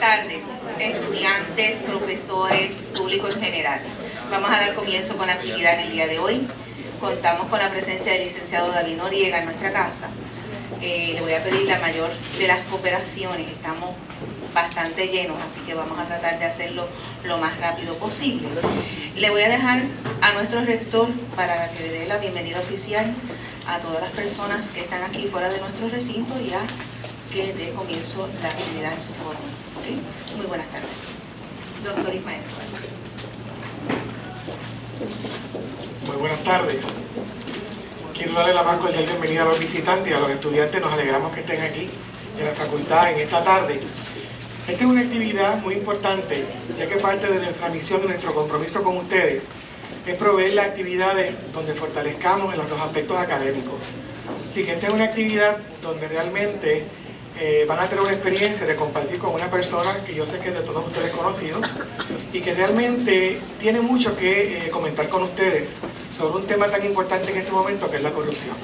tardes, estudiantes, profesores, público en general. Vamos a dar comienzo con la actividad en el día de hoy. Contamos con la presencia del licenciado David Noriega en nuestra casa. Le voy a pedir la mayor de las cooperaciones. Estamos bastante llenos, así que vamos a tratar de hacerlo lo más rápido posible. Le voy a dejar a nuestro rector para que le dé la bienvenida oficial a todas las personas que están aquí fuera de nuestro recinto y a que dé comienzo la actividad en su forma. ¿Okay? Muy buenas tardes. Doctor Ismael. Muy buenas tardes. Quiero darle la más cordial bienvenida a los visitantes y a los estudiantes. Nos alegramos que estén aquí en la facultad en esta tarde. Esta es una actividad muy importante, ya que parte de nuestra misión y nuestro compromiso con ustedes es proveer las actividades donde fortalezcamos en los dos aspectos académicos. Así que esta es una actividad donde realmente van a tener una experiencia de compartir con una persona que yo sé que es de todos ustedes conocidos y que realmente tiene mucho que comentar con ustedes sobre un tema tan importante en este momento que es la corrupción.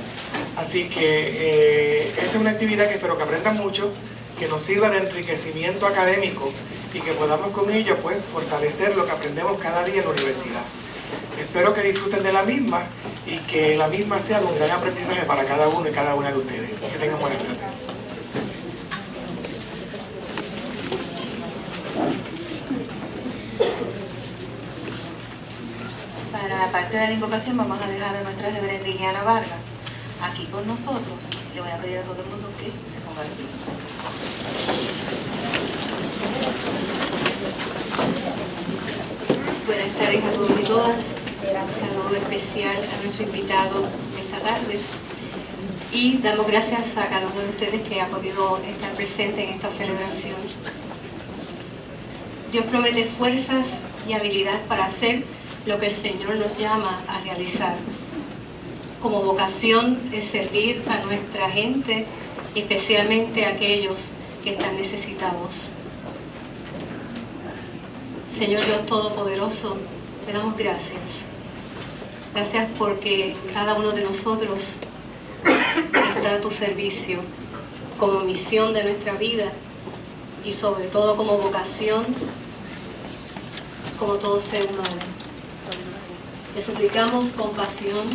Así que esta es una actividad que espero que aprendan mucho, que nos sirva de enriquecimiento académico y que podamos con ello pues fortalecer lo que aprendemos cada día en la universidad. Espero que disfruten de la misma y que la misma sea un gran aprendizaje para cada uno y cada una de ustedes. Que tengan buenas tardes. Para la parte de la invocación vamos a dejar a nuestra reverenda Liliana Vargas aquí con nosotros. Le voy a pedir a todo el mundo que se ponga de pie. Buenas tardes a todos y todas. Un saludo especial a nuestro invitado esta tarde. Y damos gracias a cada uno de ustedes que ha podido estar presente en esta celebración. Dios promete fuerzas y habilidad para hacer lo que el Señor nos llama a realizar. Como vocación es servir a nuestra gente, especialmente a aquellos que están necesitados. Señor Dios Todopoderoso, te damos gracias. Gracias porque cada uno de nosotros está a tu servicio como misión de nuestra vida y sobre todo como vocación, como todo ser humano. Te suplicamos compasión,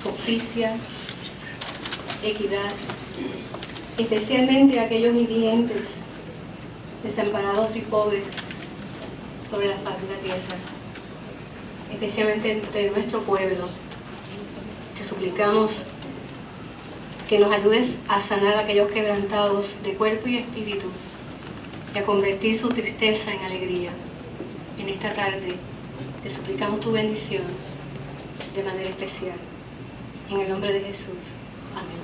justicia, equidad, especialmente a aquellos indigentes, desamparados y pobres sobre la faz de la tierra, especialmente entre nuestro pueblo. Te suplicamos que nos ayudes a sanar a aquellos quebrantados de cuerpo y espíritu y a convertir su tristeza en alegría. En esta tarde te suplicamos tu bendición de manera especial. En el nombre de Jesús. Amén.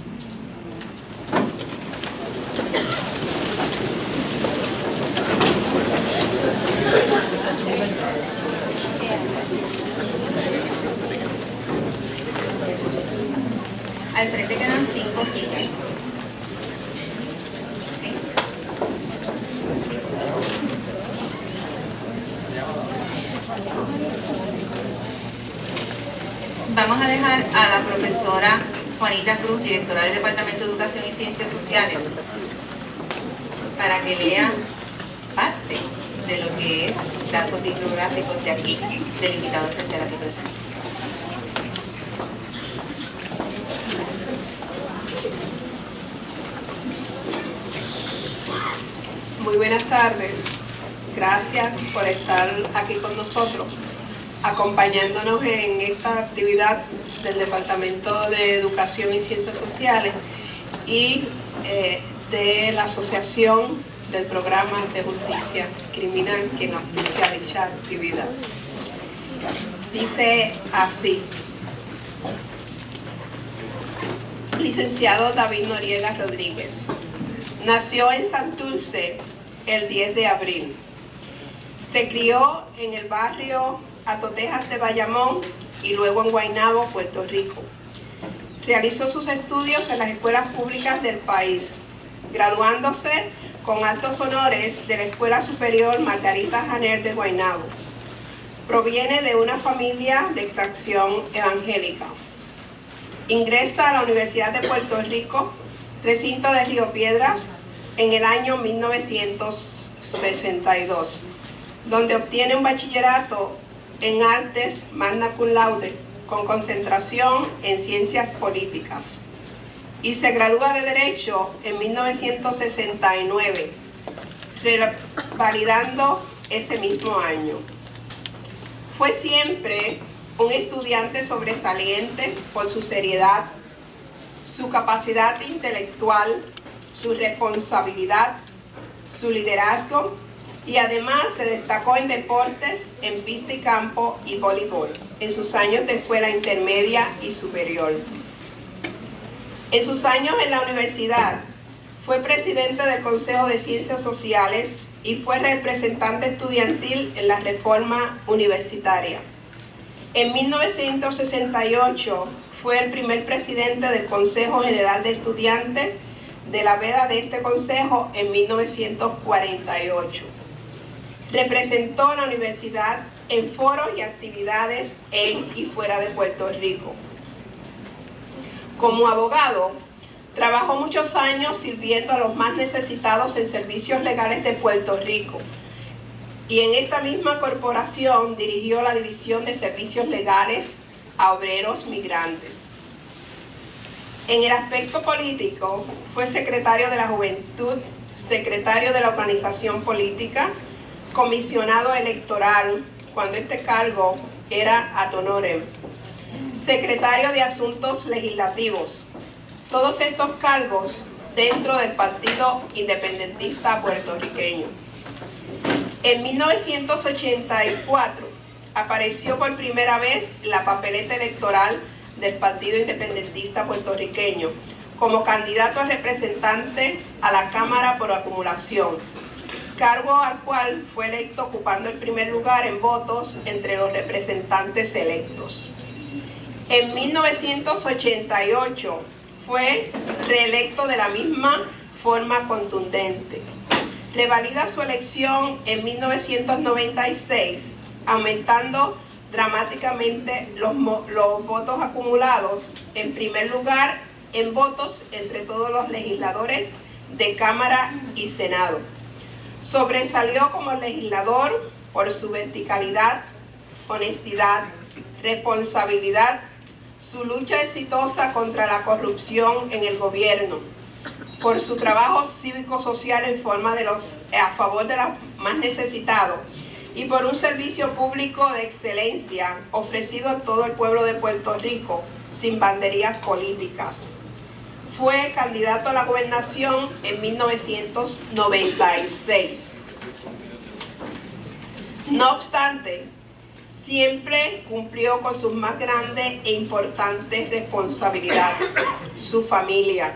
Al frente quedan 5 sillas. Vamos a dejar a la profesora Juanita Cruz, directora del Departamento de Educación y Ciencias Sociales, para que lea parte de lo que es datos bibliográficos de aquí, del invitado especial aquí presente. Muy buenas tardes. Gracias por estar aquí con nosotros, acompañándonos en esta actividad del Departamento de Educación y Ciencias Sociales y de la Asociación del Programa de Justicia Criminal que nos auspicia dicha actividad. Dice así: Licenciado David Noriega Rodríguez. Nació en Santurce el 10 de abril. Se crió en el barrio Atotejas de Bayamón y luego en Guaynabo, Puerto Rico. Realizó sus estudios en las escuelas públicas del país, graduándose con altos honores de la Escuela Superior Margarita Janer de Guaynabo. Proviene de una familia de extracción evangélica. Ingresa a la Universidad de Puerto Rico, recinto de Río Piedras, en el año 1962, donde obtiene un bachillerato en artes magna cum laude, con concentración en ciencias políticas, y se gradúa de Derecho en 1969, validando ese mismo año. Fue siempre un estudiante sobresaliente por su seriedad, su capacidad intelectual, su responsabilidad, su liderazgo, y además se destacó en deportes, en pista y campo y voleibol, en sus años de escuela intermedia y superior. En sus años en la universidad, fue presidente del Consejo de Ciencias Sociales y fue representante estudiantil en la Reforma Universitaria. En 1968 fue el primer presidente del Consejo General de Estudiantes de la veda de este consejo en 1948. Representó a la universidad en foros y actividades en y fuera de Puerto Rico. Como abogado, trabajó muchos años sirviendo a los más necesitados en servicios legales de Puerto Rico, y en esta misma corporación dirigió la División de Servicios Legales a Obreros Migrantes. En el aspecto político, fue secretario de la Juventud, secretario de la Organización Política, comisionado electoral, cuando este cargo era ad honorem, secretario de Asuntos Legislativos, todos estos cargos dentro del Partido Independentista Puertorriqueño. En 1984 apareció por primera vez la papeleta electoral del Partido Independentista Puertorriqueño como candidato a representante a la Cámara por acumulación, cargo al cual fue electo ocupando el primer lugar en votos entre los representantes electos. En 1988 fue reelecto de la misma forma contundente. Revalida su elección en 1996, aumentando dramáticamente los votos acumulados, en primer lugar en votos entre todos los legisladores de Cámara y Senado. Sobresalió como legislador por su verticalidad, honestidad, responsabilidad, su lucha exitosa contra la corrupción en el gobierno, por su trabajo cívico-social a favor de los más necesitados, y por un servicio público de excelencia ofrecido a todo el pueblo de Puerto Rico, sin banderías políticas. Fue candidato a la gobernación en 1996. No obstante, siempre cumplió con sus más grandes e importantes responsabilidades, su familia.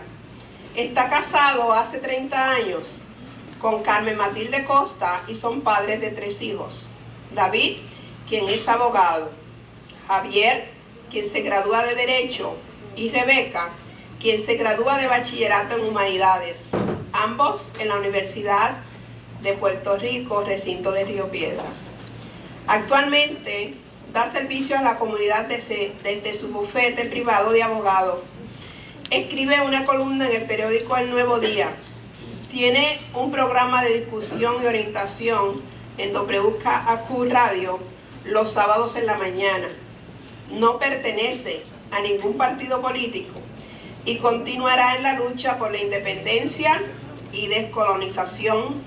Está casado hace 30 años con Carmen Matilde Costa y son padres de 3 hijos. David, quien es abogado; Javier, quien se gradúa de Derecho; y Rebeca, quien se gradúa de Bachillerato en Humanidades, ambos en la Universidad de Puerto Rico, recinto de Río Piedras. Actualmente da servicio a la comunidad desde su bufete privado de abogado. Escribe una columna en el periódico El Nuevo Día. Tiene un programa de discusión y orientación en WKAQ Radio los sábados en la mañana. No pertenece a ningún partido político y continuará en la lucha por la independencia y descolonización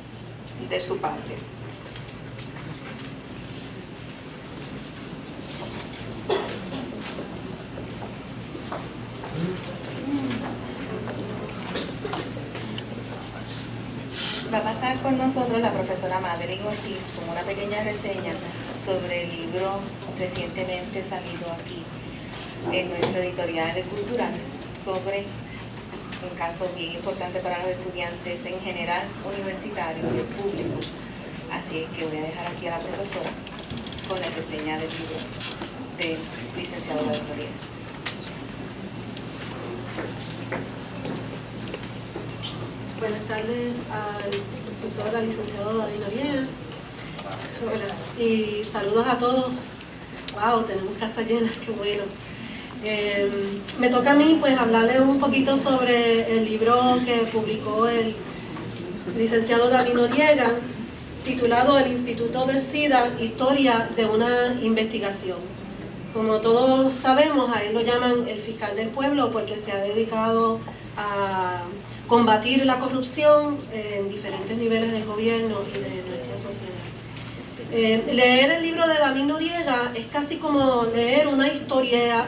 de su patria. Va a pasar con nosotros la profesora Madeline Ortiz con una pequeña reseña sobre el libro recientemente salido aquí en nuestro editorial de Cultural, sobre un caso bien importante para los estudiantes en general, universitarios y públicos. Así que voy a dejar aquí a la profesora con la reseña del libro del licenciado David Noriega. Buenas tardes al profesor, al licenciado David Noriega. Y saludos a todos. Wow, tenemos casa llena, qué bueno. Me toca a mí pues hablarles un poquito sobre el libro que publicó el licenciado David Noriega, titulado El Instituto del SIDA, Historia de una investigación. Como todos sabemos, a él lo llaman el fiscal del pueblo porque se ha dedicado a combatir la corrupción en diferentes niveles del gobierno y de nuestra sociedad. Leer el libro de David Noriega es casi como leer una historia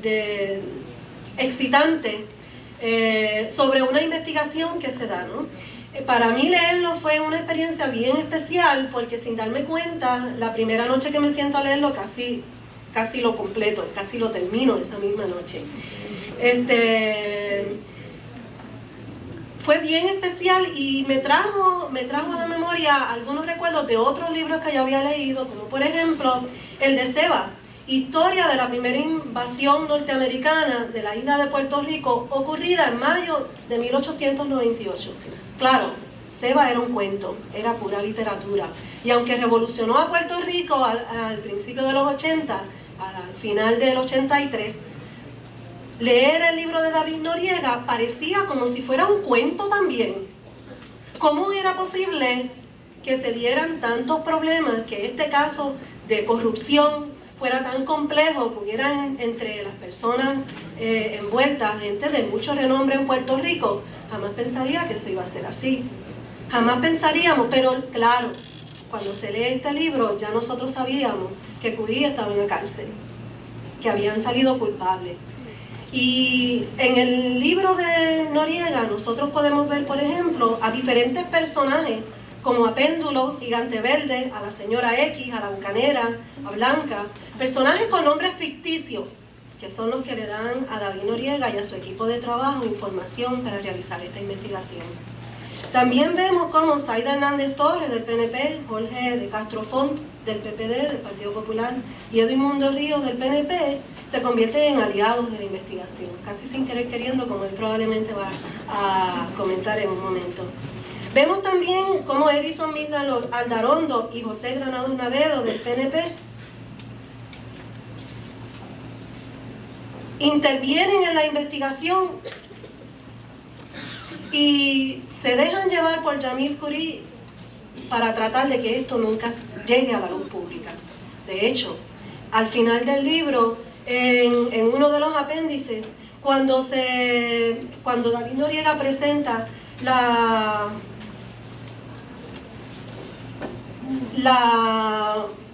de excitante sobre una investigación que se da, ¿no? Para mí leerlo fue una experiencia bien especial porque sin darme cuenta, la primera noche que me siento a leerlo casi lo completo, casi lo termino esa misma noche. Fue bien especial y me trajo a la memoria algunos recuerdos de otros libros que yo había leído, como por ejemplo el de Seba, Historia de la primera invasión norteamericana de la isla de Puerto Rico, ocurrida en mayo de 1898. Claro, Seba era un cuento, era pura literatura. Y aunque revolucionó a Puerto Rico al principio de los 80, al final del 83, leer el libro de David Noriega parecía como si fuera un cuento también. ¿Cómo era posible que se dieran tantos problemas, que este caso de corrupción fuera tan complejo, que hubieran entre las personas envueltas gente de mucho renombre en Puerto Rico? Jamás pensaría que eso iba a ser así. Jamás pensaríamos, pero claro, cuando se lee este libro ya nosotros sabíamos que Curí estaba en la cárcel, que habían salido culpables. Y en el libro de Noriega nosotros podemos ver, por ejemplo, a diferentes personajes, como a Péndulo, Gigante Verde, a la señora X, a la Bucanera, a Blanca, personajes con nombres ficticios, que son los que le dan a David Noriega y a su equipo de trabajo información para realizar esta investigación. También vemos cómo Zaida Hernández Torres del PNP, Jorge de Castro Font del PPD, del Partido Popular, y Edmundo Ríos del PNP, se convierten en aliados de la investigación, casi sin querer queriendo, como él probablemente va a comentar en un momento. Vemos también cómo Edison Mirna Aldarondo y José Granados Navedo del PNP intervienen en la investigación y se dejan llevar por Jamil Coury para tratar de que esto nunca llegue a la luz pública. De hecho, al final del libro, en uno de los apéndices, cuando David Noriega presenta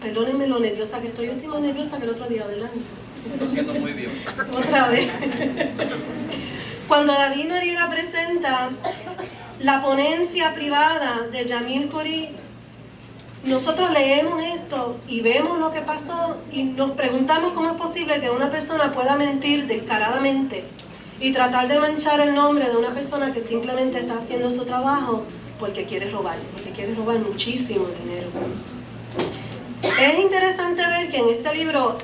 perdónenme lo nerviosa que estoy, estoy más nerviosa que el otro día, ¿verdad? Lo siento muy bien. Otra vez. Cuando David Noriega presenta la ponencia privada de Jamil Coury, nosotros leemos esto y vemos lo que pasó y nos preguntamos cómo es posible que una persona pueda mentir descaradamente y tratar de manchar el nombre de una persona que simplemente está haciendo su trabajo porque quiere robar muchísimo dinero. Es interesante ver que en este libro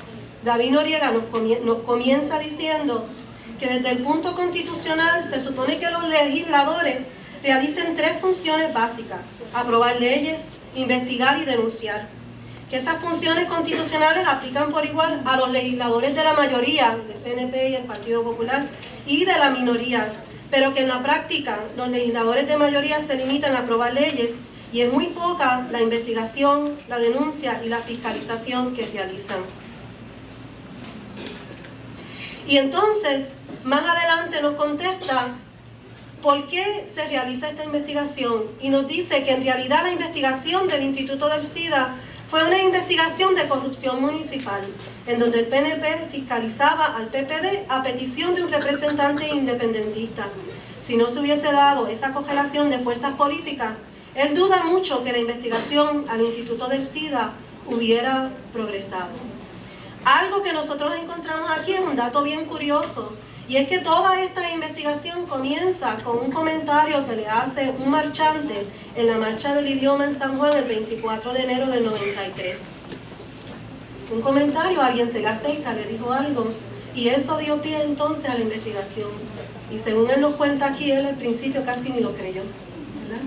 David Noriega nos comienza diciendo que desde el punto constitucional se supone que los legisladores realicen tres funciones básicas: aprobar leyes, investigar y denunciar. Que esas funciones constitucionales aplican por igual a los legisladores de la mayoría, del PNP y el Partido Popular, y de la minoría, pero que en la práctica los legisladores de mayoría se limitan a aprobar leyes y es muy poca la investigación, la denuncia y la fiscalización que realizan. Y entonces, más adelante nos contesta por qué se realiza esta investigación y nos dice que en realidad la investigación del Instituto del SIDA fue una investigación de corrupción municipal, en donde el PNP fiscalizaba al PPD a petición de un representante independentista. Si no se hubiese dado esa correlación de fuerzas políticas, él duda mucho que la investigación al Instituto del SIDA hubiera progresado. Algo que nosotros encontramos aquí es un dato bien curioso, y es que toda esta investigación comienza con un comentario que le hace un marchante en la Marcha del Idioma en San Juan el 24 de enero del 93. Un comentario, alguien se le acerca, le dijo algo, y eso dio pie entonces a la investigación. Y según él nos cuenta aquí, él al principio casi ni lo creyó, ¿verdad?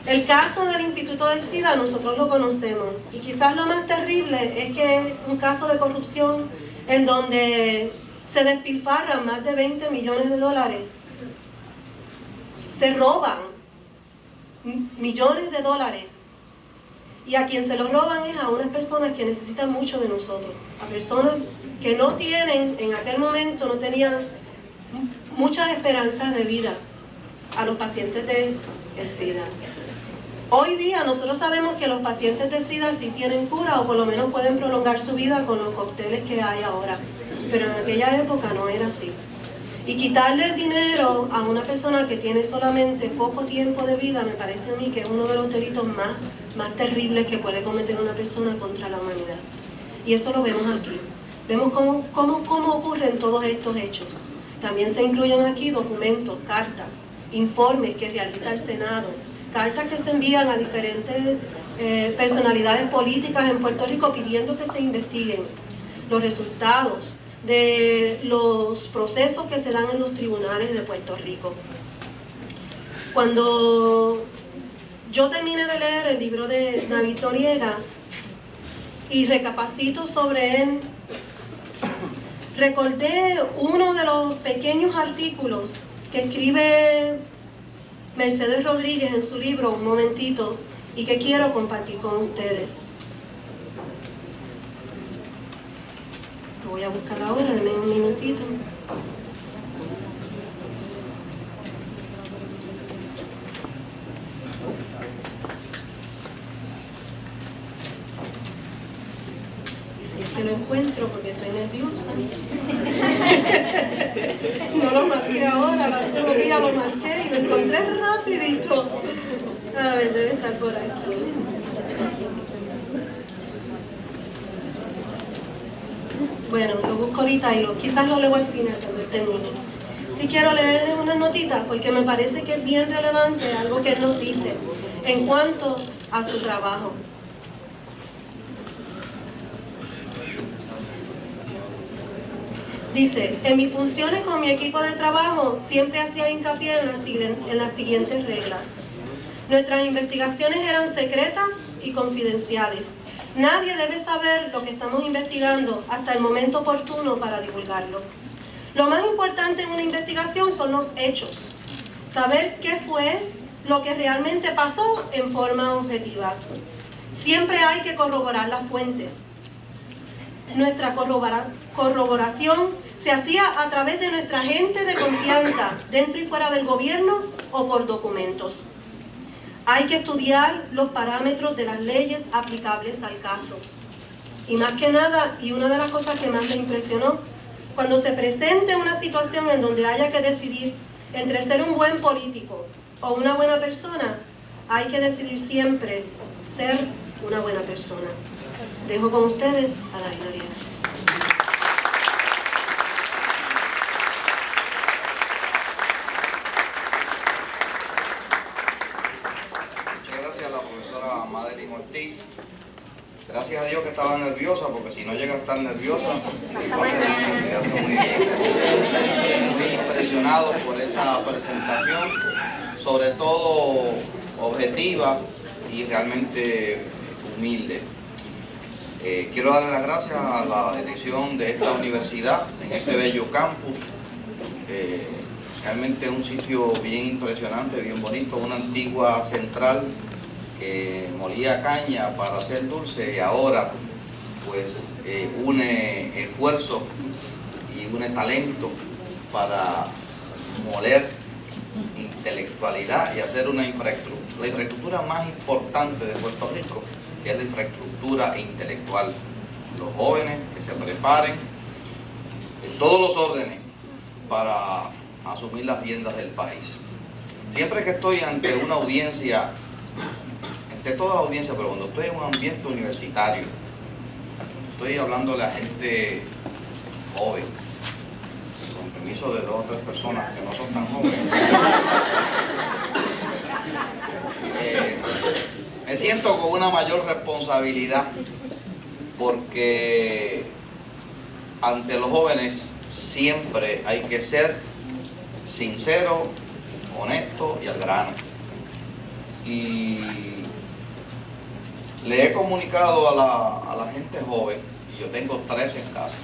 El caso del Instituto del SIDA nosotros lo conocemos, y quizás lo más terrible es que es un caso de corrupción en donde se despilfarran más de 20 millones de dólares se roban millones de dólares, y a quien se los roban es a unas personas que necesitan mucho de nosotros, a personas que no tienen, en aquel momento no tenían muchas esperanzas de vida, a los pacientes de SIDA. Hoy día nosotros sabemos que los pacientes de SIDA sí tienen cura, o por lo menos pueden prolongar su vida con los cócteles que hay ahora, pero en aquella época no era así. Y quitarle el dinero a una persona que tiene solamente poco tiempo de vida, me parece a mí que es uno de los delitos más terribles que puede cometer una persona contra la humanidad. Y eso lo vemos aquí. Vemos cómo ocurren todos estos hechos. También se incluyen aquí documentos, cartas, informes que realiza el Senado, cartas que se envían a diferentes personalidades políticas en Puerto Rico pidiendo que se investiguen los resultados de los procesos que se dan en los tribunales de Puerto Rico. Cuando yo terminé de leer el libro de David Noriega y recapacito sobre él, recordé uno de los pequeños artículos que escribe Mercedes Rodríguez en su libro Un Momentito, y que quiero compartir con ustedes. Lo voy a buscar ahora, denme un minutito. Si es que lo encuentro, porque estoy nerviosa. No lo marqué ahora, el otro día lo marqué y lo encontré rapidito. A ver, debe estar por aquí. Bueno, lo busco ahorita y quizás lo leo al final cuando termine. Sí quiero leerles unas notitas porque me parece que es bien relevante algo que él nos dice en cuanto a su trabajo. Dice, en mis funciones con mi equipo de trabajo siempre hacía hincapié en las siguientes reglas. Nuestras investigaciones eran secretas y confidenciales. Nadie debe saber lo que estamos investigando hasta el momento oportuno para divulgarlo. Lo más importante en una investigación son los hechos. Saber qué fue lo que realmente pasó en forma objetiva. Siempre hay que corroborar las fuentes. Nuestra corroboración se hacía a través de nuestra gente de confianza, dentro y fuera del gobierno o por documentos. Hay que estudiar los parámetros de las leyes aplicables al caso. Y más que nada, y una de las cosas que más me impresionó, cuando se presente una situación en donde haya que decidir entre ser un buen político o una buena persona, hay que decidir siempre ser una buena persona. Dejo con ustedes a David Noriega. Gracias a Dios que estaba nerviosa, porque si no llega a estar nerviosa, muy impresionado por esa presentación, sobre todo objetiva y realmente humilde. Quiero darle las gracias a la dirección de esta universidad, en este bello campus. Realmente un sitio bien impresionante, bien bonito, una antigua central que molía caña para hacer dulce y ahora pues une esfuerzo y une talento para moler intelectualidad y hacer una infraestructura, la infraestructura más importante de Puerto Rico, que es la infraestructura intelectual. Los jóvenes que se preparen en todos los órdenes para asumir las riendas del país. Siempre que estoy ante una audiencia, ante toda la audiencia, pero cuando estoy en un ambiente universitario, estoy hablándole a gente joven, con permiso de 2 o 3 personas que no son tan jóvenes, me siento con una mayor responsabilidad, porque ante los jóvenes siempre hay que ser sincero, honesto y al grano. Y le he comunicado a la gente joven, y yo tengo 3 en casa,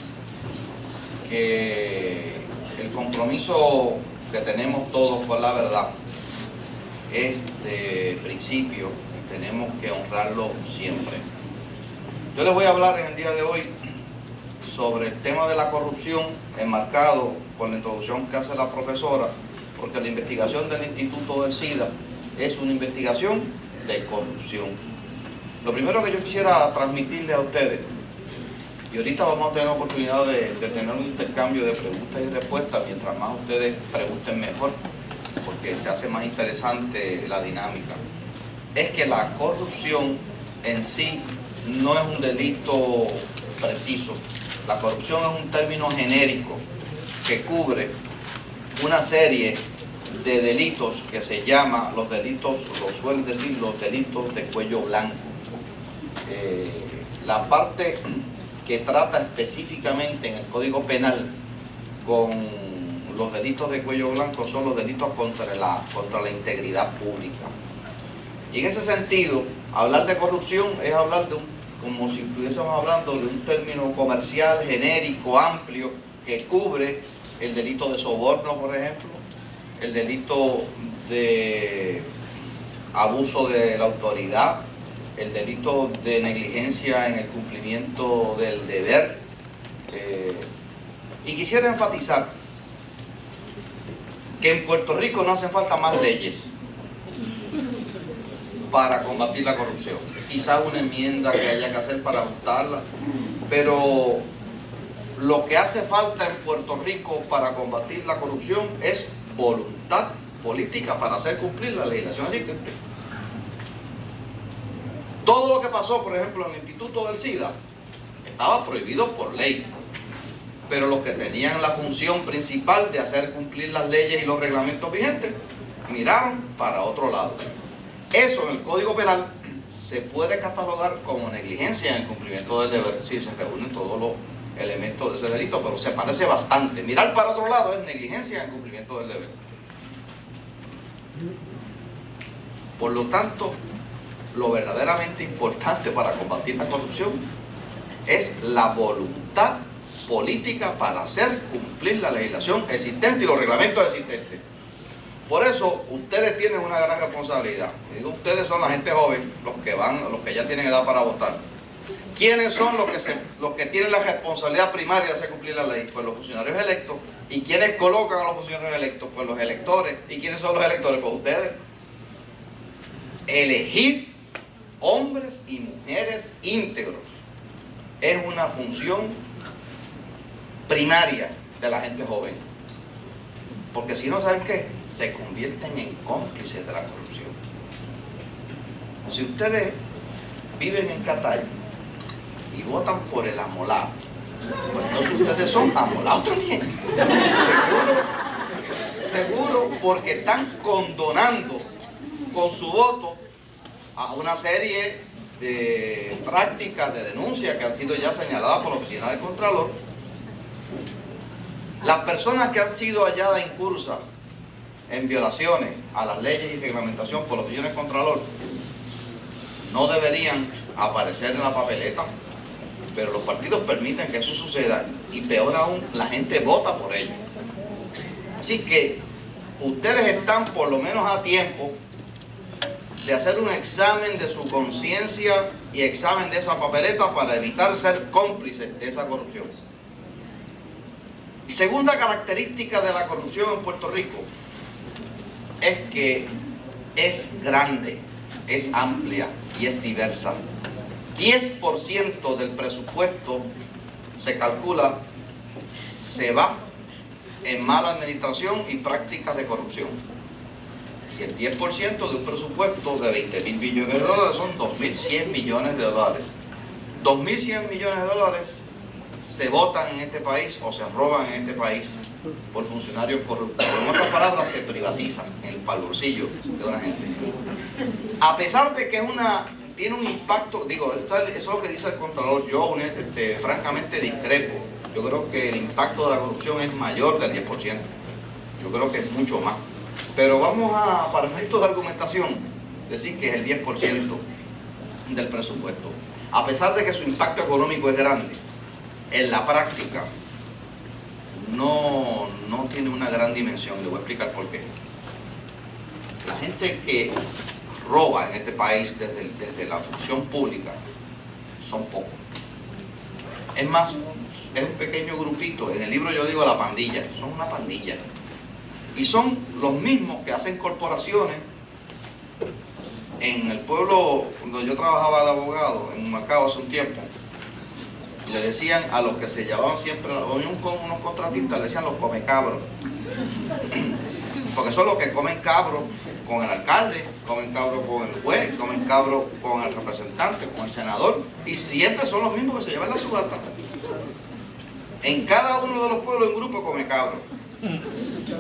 que el compromiso que tenemos todos con la verdad este principio tenemos que honrarlo siempre. Yo les voy a hablar en el día de hoy sobre el tema de la corrupción, enmarcado con la introducción que hace la profesora, porque la investigación del Instituto del SIDA es una investigación de corrupción. Lo primero que yo quisiera transmitirle a ustedes, y ahorita vamos a tener la oportunidad de tener un intercambio de preguntas y respuestas, mientras más ustedes pregunten mejor, porque se hace más interesante la dinámica, es que la corrupción en sí no es un delito preciso. La corrupción es un término genérico que cubre una serie de delitos que se llama los delitos, lo suelen decir los delitos de cuello blanco. La parte que trata específicamente en el Código Penal con los delitos de cuello blanco son los delitos contra la integridad pública. Y en ese sentido, hablar de corrupción es hablar de como si estuviésemos hablando de un término comercial, genérico, amplio, que cubre el delito de soborno, por ejemplo, el delito de abuso de la autoridad, el delito de negligencia en el cumplimiento del deber. Y quisiera enfatizar que en Puerto Rico no hacen falta más leyes para combatir la corrupción. Quizá una enmienda que haya que hacer para ajustarla, pero lo que hace falta en Puerto Rico para combatir la corrupción es voluntad política para hacer cumplir la legislación existente. Todo lo que pasó, por ejemplo, en el Instituto del SIDA estaba prohibido por ley, pero los que tenían la función principal de hacer cumplir las leyes y los reglamentos vigentes miraron para otro lado. Eso en el Código Penal se puede catalogar como negligencia en el cumplimiento del deber, si se reúnen todos los elementos de ese delito, pero se parece bastante. Mirar para otro lado es negligencia en el cumplimiento del deber. Por lo tanto, lo verdaderamente importante para combatir la corrupción es la voluntad política para hacer cumplir la legislación existente y los reglamentos existentes. Por eso, ustedes tienen una gran responsabilidad. Y digo, ustedes son la gente joven, los que ya tienen edad para votar. ¿Quiénes son los que tienen la responsabilidad primaria de hacer cumplir la ley? Pues los funcionarios electos. ¿Y quiénes colocan a los funcionarios electos? Pues los electores. ¿Y quiénes son los electores? Pues ustedes. Elegir hombres y mujeres íntegros es una función primaria de la gente joven. Porque si no, ¿saben qué? Se convierten en cómplices de la corrupción. Si ustedes viven en Cataño y votan por el amolado, pues entonces ustedes son amolados también. Seguro, porque están condonando con su voto a una serie de prácticas de denuncia que han sido ya señaladas por la Oficina del Contralor. Las personas que han sido halladas incursas en violaciones a las leyes y reglamentación por la Oficina del Contralor no deberían aparecer en la papeleta, pero los partidos permiten que eso suceda y peor aún, la gente vota por ello. Así que ustedes están por lo menos a tiempo de hacer un examen de su conciencia y examen de esa papeleta para evitar ser cómplices de esa corrupción. Y segunda característica de la corrupción en Puerto Rico es que es grande, es amplia y es diversa. 10% del presupuesto se calcula se va en mala administración y prácticas de corrupción. Y el 10% de un presupuesto de 20.000 billones de dólares son 2.100 millones de dólares. 2.100 millones de dólares se votan en este país o se roban en este país por funcionarios corruptos. En otras palabras, se privatizan en el bolsillo de una gente. A pesar de que tiene un impacto, digo, eso es lo que dice el Contralor, yo francamente discrepo. Yo creo que el impacto de la corrupción es mayor del 10%. Yo creo que es mucho más. Pero vamos a, para efectos de argumentación, decir que es el 10% del presupuesto. A pesar de que su impacto económico es grande, en la práctica no tiene una gran dimensión. Le voy a explicar por qué. La la gente que roba en este país desde la función pública son pocos. Es más, es un pequeño grupito. En el libro yo digo la pandilla, son una pandilla. Y son los mismos que hacen corporaciones. En el pueblo donde yo trabajaba de abogado, en Macao hace un tiempo, le decían a los que se llevaban siempre a la reunión con unos contratistas, le decían los comecabros. Porque son los que comen cabros con el alcalde, comen cabros con el juez, comen cabros con el representante, con el senador, y siempre son los mismos que se llevan la subasta. En cada uno de los pueblos hay un grupo come cabros.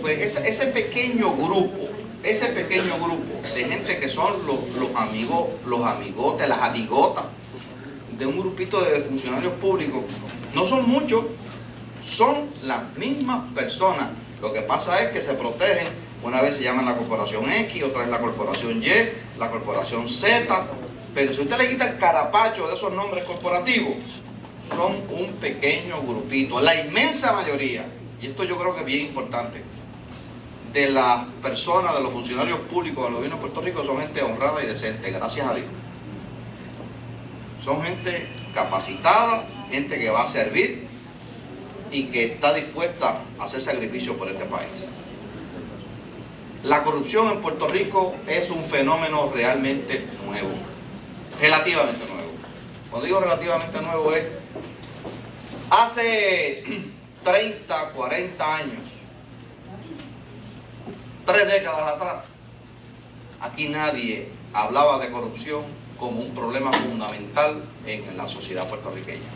Pues ese pequeño grupo de gente que son los amigotes, las amigotas de un grupito de funcionarios públicos, no son muchos, son las mismas personas. Lo que pasa es que se protegen. Una vez se llaman la corporación X, otra es la corporación Y, la corporación Z, pero si usted le quita el carapacho de esos nombres corporativos, son un pequeño grupito. La inmensa mayoría, y esto yo creo que es bien importante, de las personas, de los funcionarios públicos del gobierno de Puerto Rico son gente honrada y decente, gracias a Dios. Son gente capacitada, gente que va a servir y que está dispuesta a hacer sacrificio por este país. La corrupción en Puerto Rico es un fenómeno realmente nuevo, relativamente nuevo. Cuando digo relativamente nuevo es, hace 30, 40 años, 3 décadas atrás, aquí nadie hablaba de corrupción como un problema fundamental en la sociedad puertorriqueña.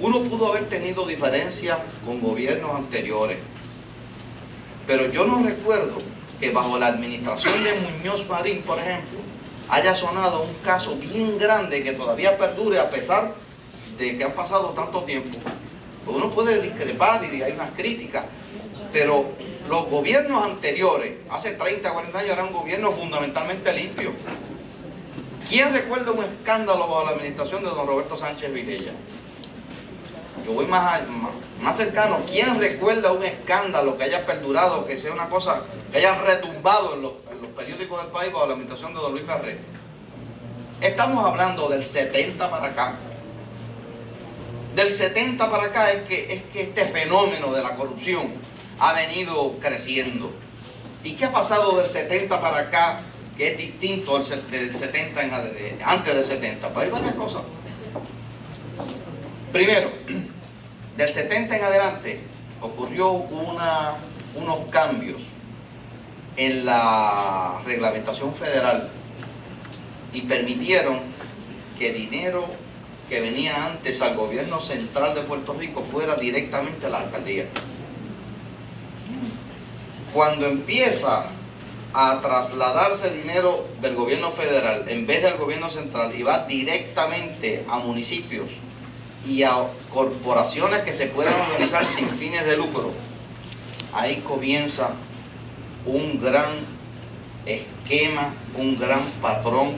Uno pudo haber tenido diferencias con gobiernos anteriores, pero yo no recuerdo que bajo la administración de Muñoz Marín, por ejemplo, haya sonado un caso bien grande que todavía perdure a pesar de que han pasado tanto tiempo. Uno puede discrepar y hay unas críticas, pero los gobiernos anteriores, hace 30, 40 años, eran gobiernos fundamentalmente limpios. ¿Quién recuerda un escándalo bajo la administración de don Roberto Sánchez Vilella? Yo voy más cercano. ¿Quién recuerda un escándalo que haya perdurado, que sea una cosa que haya retumbado en los periódicos del país bajo la administración de don Luis Ferré? Estamos hablando del 70 para acá. Del 70 para acá es que este fenómeno de la corrupción ha venido creciendo. ¿Y qué ha pasado del 70 para acá que es distinto del 70 antes del 70? Pues hay varias cosas. Primero, del 70 en adelante ocurrió unos cambios en la reglamentación federal y permitieron que dinero que venía antes al gobierno central de Puerto Rico fuera directamente a la alcaldía. Cuando empieza a trasladarse dinero del gobierno federal en vez del gobierno central y va directamente a municipios y a corporaciones que se puedan organizar sin fines de lucro, ahí comienza un gran esquema, un gran patrón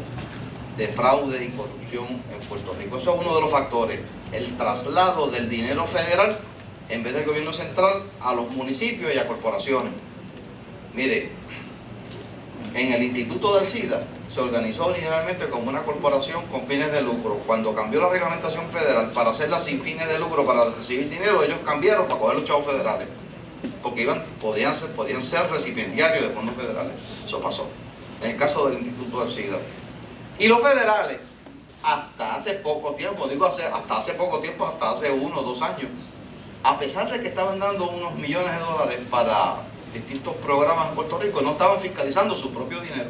de fraude y corrupción en Puerto Rico. Eso es uno de los factores, el traslado del dinero federal en vez del gobierno central a los municipios y a corporaciones. Mire, en el Instituto del SIDA se organizó originalmente como una corporación con fines de lucro. Cuando cambió la reglamentación federal para hacerla sin fines de lucro, para recibir dinero, ellos cambiaron para coger los chavos federales, porque podían ser recipientarios de fondos federales. Eso pasó en el caso del Instituto del SIDA. Y los federales, hasta hace poco tiempo, hasta hace 1 o 2 años, a pesar de que estaban dando unos millones de dólares para distintos programas en Puerto Rico, no estaban fiscalizando su propio dinero.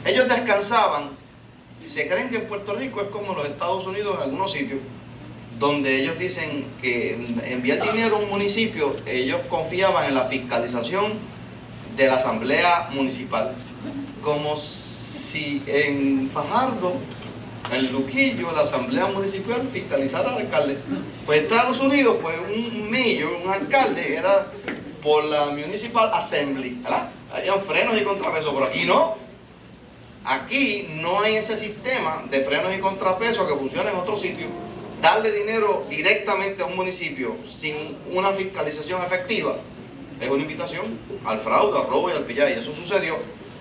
Ellos descansaban. Se creen que en Puerto Rico es como los Estados Unidos en algunos sitios, donde ellos dicen que enviar dinero a un municipio, ellos confiaban en la fiscalización de la asamblea municipal, como si en Fajardo, en Luquillo, la asamblea municipal fiscalizara al alcalde. Pues en Estados Unidos, pues un mayor, un alcalde, era por la Municipal Assembly, ¿verdad? Habían frenos y contrapesos, por aquí no. Aquí no hay ese sistema de frenos y contrapesos que funciona en otros sitios. Darle dinero directamente a un municipio sin una fiscalización efectiva es una invitación al fraude, al robo y al pillaje. Y eso sucedió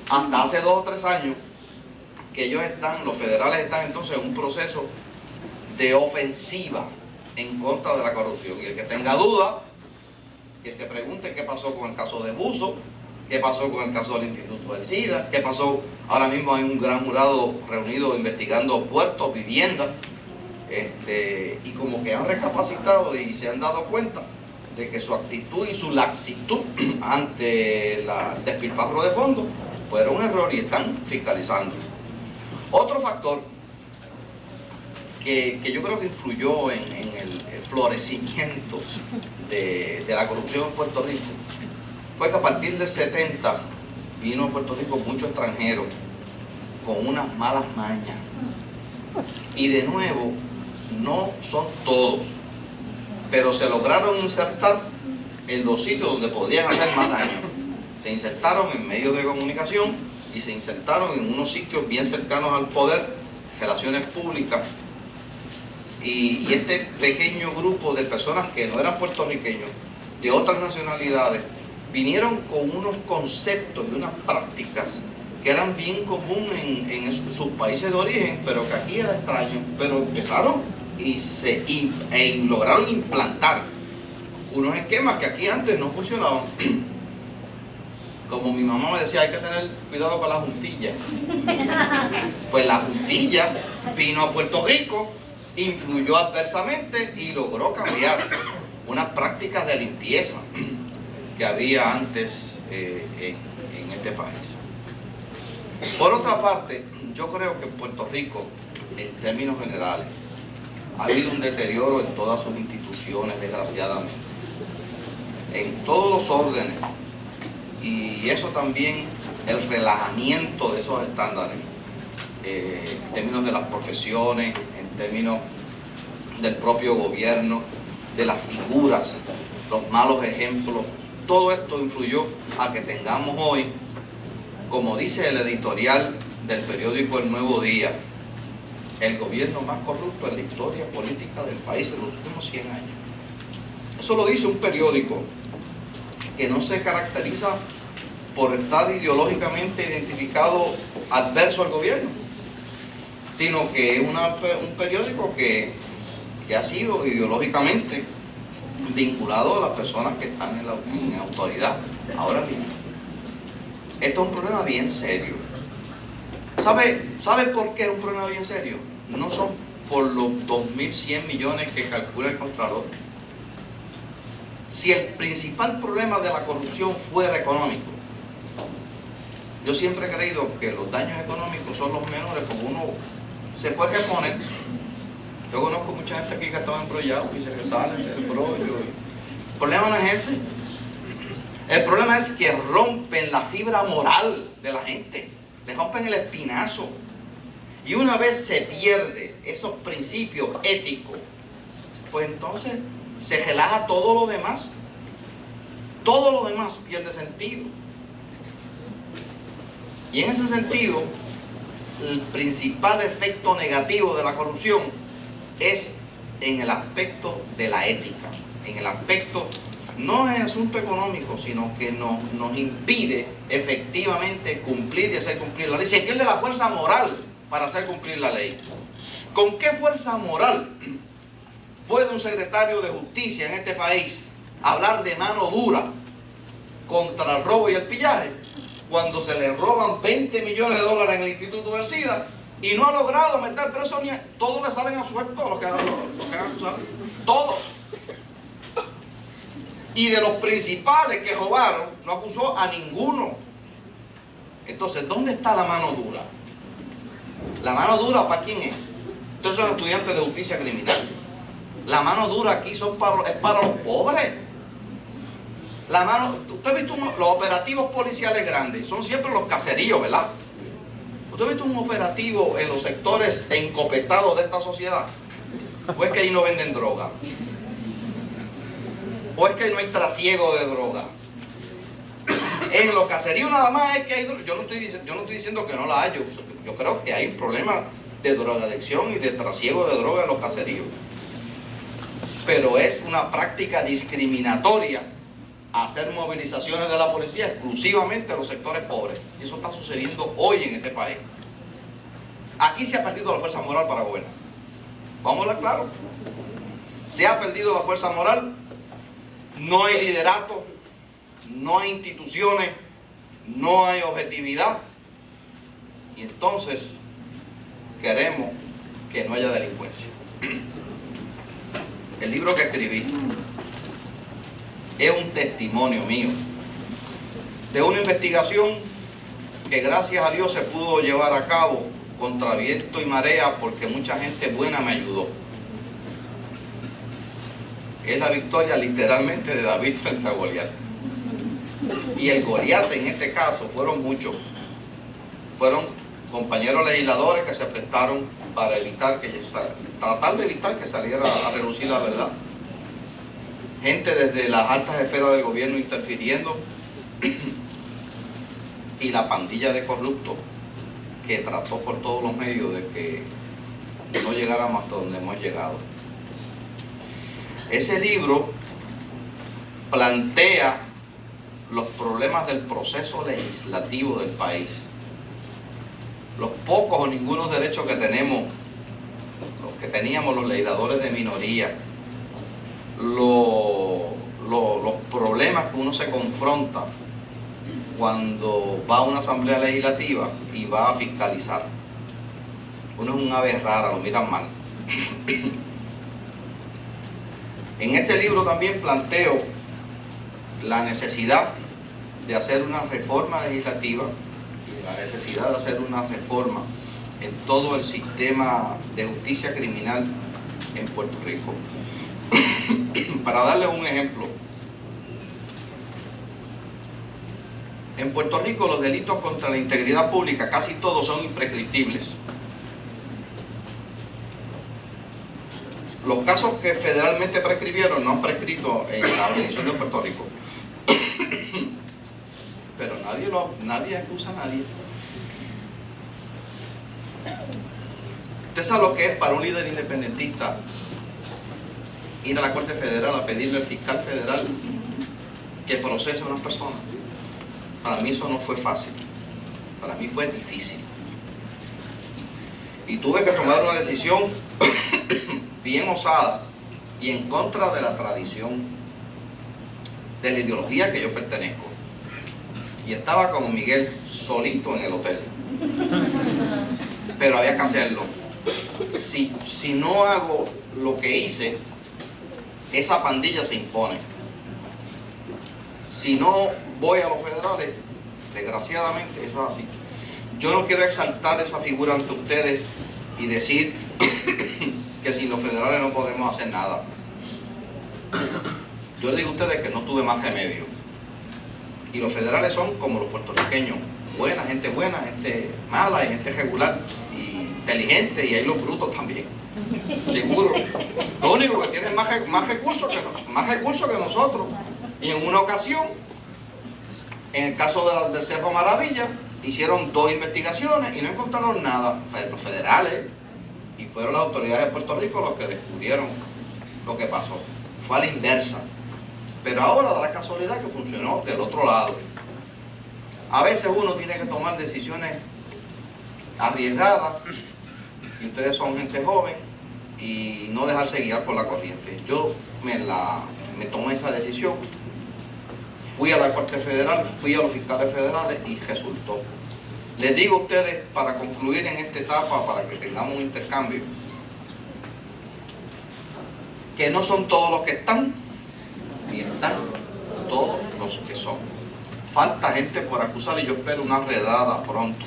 hasta hace 2 o 3 años, que ellos están, los federales están entonces en un proceso de ofensiva en contra de la corrupción. Y el que tenga duda, que se pregunte qué pasó con el caso de Buzo, qué pasó con el caso del Instituto del SIDA, qué pasó, ahora mismo hay un gran jurado reunido investigando puertos, viviendas, y como que han recapacitado y se han dado cuenta de que su actitud y su laxitud ante el despilfarro de fondos fueron un error y están fiscalizando. Otro factor que yo creo que influyó en el florecimiento de la corrupción en Puerto Rico fue que a partir del 70 vino a Puerto Rico muchos extranjeros con unas malas mañas. Y de nuevo, no son todos, pero se lograron insertar en los sitios donde podían hacer más daño. Se insertaron en medios de comunicación y se insertaron en unos sitios bien cercanos al poder, relaciones públicas. Y este pequeño grupo de personas que no eran puertorriqueños, de otras nacionalidades, vinieron con unos conceptos y unas prácticas que eran bien comunes en sus países de origen, pero que aquí era extraño. Pero empezaron y lograron implantar unos esquemas que aquí antes no funcionaban. Como mi mamá me decía, hay que tener cuidado con la juntilla. Pues la juntilla vino a Puerto Rico, influyó adversamente y logró cambiar unas prácticas de limpieza que había antes en este país. Por otra parte, yo creo que en Puerto Rico, en términos generales, ha habido un deterioro en todas sus instituciones, desgraciadamente, en todos los órdenes, y eso también, el relajamiento de esos estándares, en términos de las profesiones, en términos del propio gobierno, de las figuras, los malos ejemplos, todo esto influyó a que tengamos hoy, como dice el editorial del periódico El Nuevo Día, el gobierno más corrupto en la historia política del país en los últimos 100 años. Eso lo dice un periódico que no se caracteriza por estar ideológicamente identificado adverso al gobierno, sino que es un periódico que ha sido ideológicamente vinculado a las personas que están en la autoridad ahora mismo. Esto es un problema bien serio. ¿Sabe por qué es un problema bien serio? No son por los 2.100 millones que calcula el Contralor. Si el principal problema de la corrupción fuera económico, yo siempre he creído que los daños económicos son los menores, porque uno se puede reponer. Yo conozco mucha gente aquí que estaba embrollado y se resalen del brollo. El problema no es ese. El problema es que rompen la fibra moral de la gente, le rompen el espinazo. Y una vez se pierde esos principios éticos, pues entonces se relaja todo lo demás. Todo lo demás pierde sentido. Y en ese sentido, el principal efecto negativo de la corrupción es en el aspecto de la ética, en el aspecto, no es asunto económico, sino que nos impide efectivamente cumplir y hacer cumplir la ley. Se pierde la fuerza moral para hacer cumplir la ley. ¿Con qué fuerza moral puede un secretario de justicia en este país hablar de mano dura contra el robo y el pillaje cuando se le roban 20 millones de dólares en el Instituto del SIDA y no ha logrado meter preso ni a... Todos le salen absueltos los que han acusado. Todos. Y de los principales que robaron, no acusó a ninguno. Entonces, ¿dónde está la mano dura? ¿La mano dura para quién es? Ustedes son estudiantes de justicia criminal. La mano dura aquí es para los pobres. Usted ha visto los operativos policiales grandes, son siempre los caseríos, ¿verdad? ¿Usted ha visto un operativo en los sectores encopetados de esta sociedad? ¿O es que ahí no venden droga? ¿O es que no hay trasiego de droga? En los caseríos nada más es que hay droga. Yo no estoy diciendo que no la hay. Yo creo que hay problemas de drogadicción y de trasiego de droga en los caseríos. Pero es una práctica discriminatoria a hacer movilizaciones de la policía exclusivamente a los sectores pobres. Y eso está sucediendo hoy en este país. Aquí se ha perdido la fuerza moral para gobernar. Vamos a hablar claro. Se ha perdido la fuerza moral, no hay liderato, no hay instituciones, no hay objetividad. Y entonces queremos que no haya delincuencia. El libro que escribí es un testimonio mío de una investigación que gracias a Dios se pudo llevar a cabo contra viento y marea porque mucha gente buena me ayudó. Es la victoria literalmente de David frente a Goliat. Y el Goliat en este caso fueron muchos. Fueron compañeros legisladores que se prestaron para evitar tratar de evitar que saliera a relucir la verdad. Gente desde las altas esferas del gobierno interfiriendo y la pandilla de corruptos que trató por todos los medios de que no llegáramos hasta donde hemos llegado. Ese libro plantea los problemas del proceso legislativo del país, los pocos o ningunos derechos que tenemos, los que teníamos los legisladores de minoría, los problemas que uno se confronta cuando va a una asamblea legislativa y va a fiscalizar. Uno es un ave rara, lo miran mal. En este libro también planteo la necesidad de hacer una reforma legislativa y la necesidad de hacer una reforma en todo el sistema de justicia criminal en Puerto Rico. Para darles un ejemplo, en Puerto Rico los delitos contra la integridad pública casi todos son imprescriptibles. Los casos que federalmente prescribieron no han prescrito en la jurisdicción de Puerto Rico. Pero nadie acusa a nadie. ¿Usted sabe lo que es para un líder independentista ir a la Corte Federal a pedirle al fiscal federal que procese a una persona? Para mí eso no fue fácil. Para mí fue difícil. Y tuve que tomar una decisión bien osada y en contra de la tradición, de la ideología que yo pertenezco. Y estaba como Miguel solito en el hotel. Pero había que hacerlo. Si no hago lo que hice, esa pandilla se impone. Si no voy a los federales, desgraciadamente eso es así. Yo no quiero exaltar esa figura ante ustedes y decir que sin los federales no podemos hacer nada. Yo les digo a ustedes que no tuve más remedio. Y los federales son como los puertorriqueños, gente buena, gente mala y gente regular, y inteligente, y hay los brutos también, seguro. Lo único que tienen más recursos que nosotros. Y en una ocasión, en el caso del Cerro Maravilla, hicieron 2 investigaciones y no encontraron nada. Los federales, y fueron las autoridades de Puerto Rico los que descubrieron lo que pasó. Fue a la inversa. Pero ahora da la casualidad que funcionó del otro lado. A veces uno tiene que tomar decisiones arriesgadas, y ustedes son gente joven, y no dejarse guiar por la corriente. Yo me tomé esa decisión, fui a la Corte Federal, fui a los fiscales federales y resultó. Les digo a ustedes, para concluir en esta etapa, para que tengamos un intercambio, que no son todos los que están, ni están todos los que son. Falta gente por acusar y yo espero una redada pronto.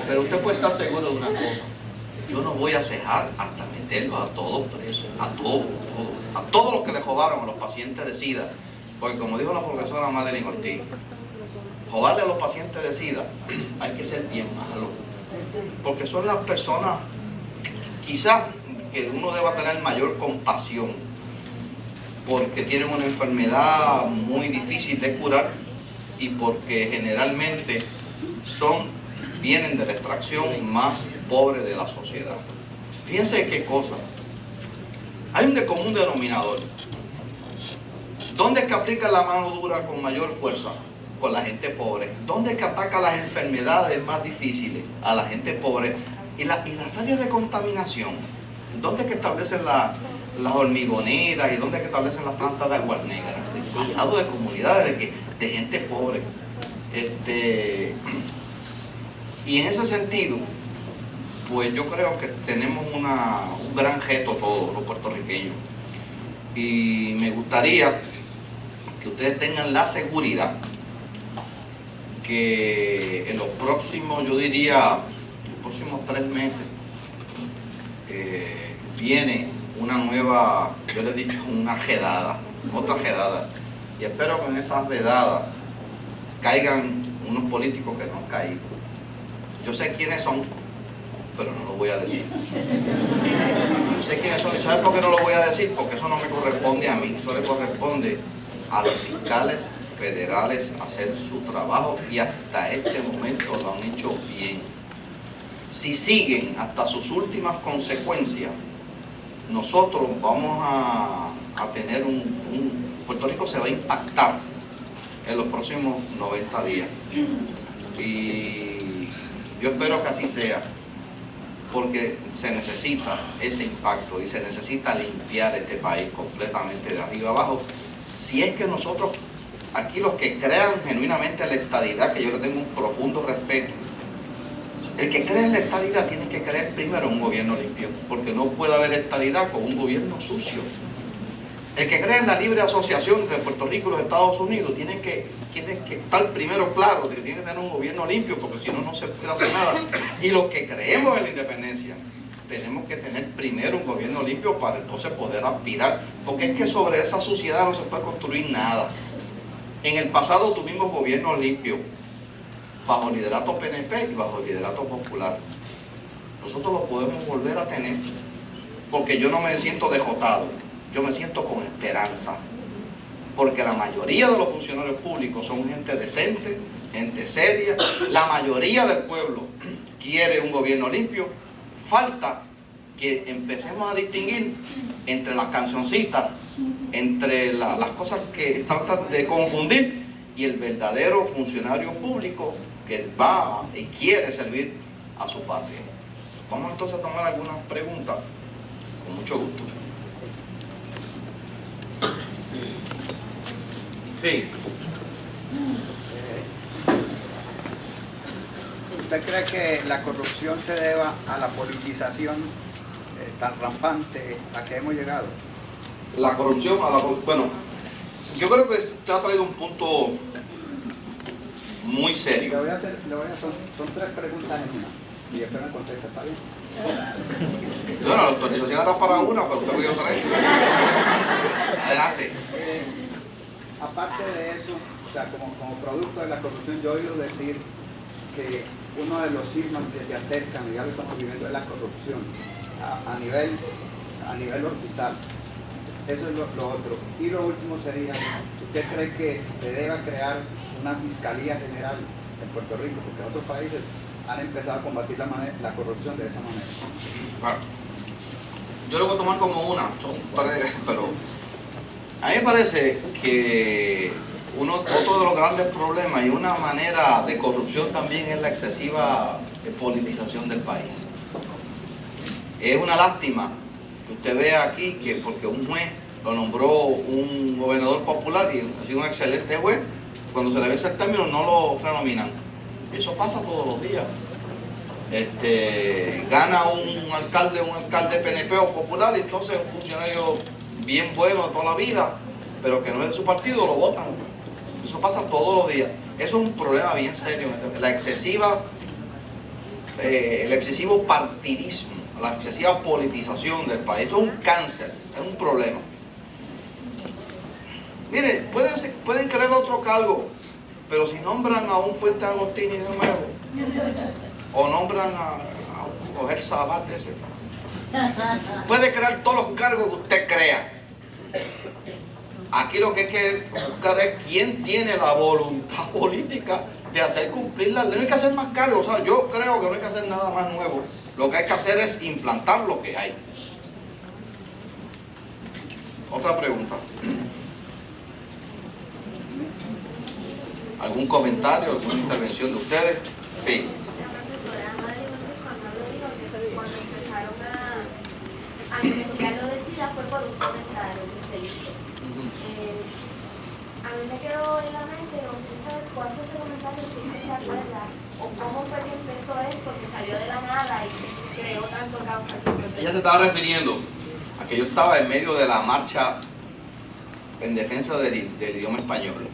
Pero usted puede estar seguro de una cosa: yo no voy a cejar hasta meterlos a todos presos, a todos los que le robaron a los pacientes de SIDA. Porque como dijo la profesora Madeline Ortiz, robarle a los pacientes de SIDA hay que ser bien malo, porque son las personas quizás que uno deba tener mayor compasión, porque tienen una enfermedad muy difícil de curar y porque generalmente vienen de la extracción más pobre de la sociedad. Fíjense qué cosa. Hay un común denominador. ¿Dónde es que aplica la mano dura con mayor fuerza? Con la gente pobre. ¿Dónde es que ataca las enfermedades más difíciles? A la gente pobre. Y las áreas de contaminación, ¿dónde es que establecen las hormigoneras y dónde es que establecen las plantas de aguas negras? Al lado de comunidades de gente pobre. Y en ese sentido, pues yo creo que tenemos un gran reto todos los puertorriqueños. Y me gustaría que ustedes tengan la seguridad que en los próximos, yo diría, los próximos 3 meses, viene una nueva, yo les he dicho, una redada, otra redada. Y espero que en esas redadas caigan unos políticos que no han caído. Yo sé quiénes son, pero no lo voy a decir. Yo sé quiénes son, ¿y sabes por qué no lo voy a decir? Porque eso no me corresponde a mí, eso le corresponde a los fiscales federales hacer su trabajo, y hasta este momento lo han hecho bien. Si siguen hasta sus últimas consecuencias, nosotros vamos a tener Puerto Rico se va a impactar en los próximos 90 días. Y yo espero que así sea, porque se necesita ese impacto y se necesita limpiar este país completamente de arriba abajo. Si es que nosotros, aquí los que crean genuinamente en la estadidad, que yo le tengo un profundo respeto, el que cree en la estadidad tiene que creer primero en un gobierno limpio, porque no puede haber estadidad con un gobierno sucio. El que cree en la libre asociación de Puerto Rico y los Estados Unidos tiene que estar primero claro de que tiene que tener un gobierno limpio, porque si no, no se puede hacer nada. Y los que creemos en la independencia, tenemos que tener primero un gobierno limpio para entonces poder aspirar, porque es que sobre esa suciedad no se puede construir nada. En el pasado tuvimos gobiernos limpios, bajo liderato PNP y bajo liderato popular. Nosotros lo podemos volver a tener, porque yo no me siento derrotado, yo me siento con esperanza, porque la mayoría de los funcionarios públicos son gente decente, gente seria, la mayoría del pueblo quiere un gobierno limpio. Falta que empecemos a distinguir entre las cancioncitas, entre las cosas que tratan de confundir, y el verdadero funcionario público que va y quiere servir a su patria. Vamos entonces a tomar algunas preguntas, con mucho gusto. Sí. ¿Usted cree que la corrupción se deba a la politización tan rampante a que hemos llegado? La corrupción, bueno, yo creo que usted ha traído un punto muy serio. Son 3 preguntas en una, y espero me contesta, ¿está bien? Bueno, la autorización era para una, pero usted voy a traer. Adelante. Aparte de eso, o sea, como producto de la corrupción, yo he oído decir que uno de los sismos que se acercan, y ya lo estamos viviendo, es la corrupción a nivel hospital. Eso es lo otro. Y lo último sería, ¿usted cree que se deba crear una fiscalía general en Puerto Rico? Porque otros países han empezado a combatir la corrupción de esa manera. Bueno, yo lo voy a tomar como una, pero a mí me parece que otro de los grandes problemas y una manera de corrupción también es la excesiva politización del país. Es una lástima que usted vea aquí que porque un juez lo nombró un gobernador popular y ha sido un excelente juez, cuando se le vence el término no lo renominan. Eso pasa todos los días. Gana un alcalde PNP o popular, y entonces un funcionario bien bueno de toda la vida, pero que no es de su partido, lo votan. Eso pasa todos los días. Eso es un problema bien serio. El excesivo partidismo, la excesiva politización del país. Esto es un cáncer, es un problema. Mire, pueden querer otro cargo, pero si nombran a un Puente Agostini de nuevo, o nombran a Jorge Sabat ese, puede crear todos los cargos que usted crea. Aquí lo que hay que buscar es quién tiene la voluntad política de hacer cumplir la ley. No hay que hacer más cargos, o sea, yo creo que no hay que hacer nada más nuevo. Lo que hay que hacer es implantar lo que hay. Otra pregunta. ¿Algún comentario, alguna intervención de ustedes? Sí. Cuando empezaron a investigar lo de SIDA fue por un comentario que se hizo. A mí me quedó en la mente, ¿usted sabe cuánto ese comentario sí que se acuerda? ¿O cómo fue que empezó esto, que salió de la nada y creó tanto causa? Ella se estaba refiriendo a que yo estaba en medio de la marcha en defensa del idioma español.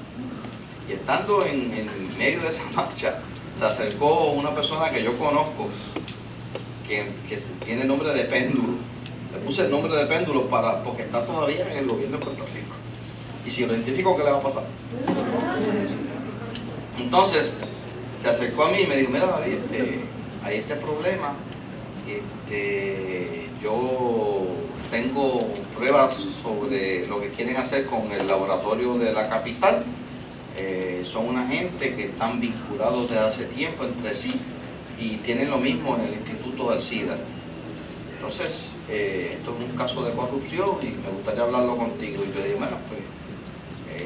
Y estando en medio de esa marcha, se acercó una persona que yo conozco, que tiene el nombre de Péndulo. Le puse el nombre de Péndulo porque está todavía en el gobierno de Puerto Rico. Y si lo identifico, ¿qué le va a pasar? Entonces, se acercó a mí y me dijo, mira David, hay este problema, yo tengo pruebas sobre lo que quieren hacer con el laboratorio de la capital. Son una gente que están vinculados desde hace tiempo entre sí y tienen lo mismo en el Instituto del SIDA. Entonces, esto es un caso de corrupción y me gustaría hablarlo contigo. Y yo dije, bueno, pues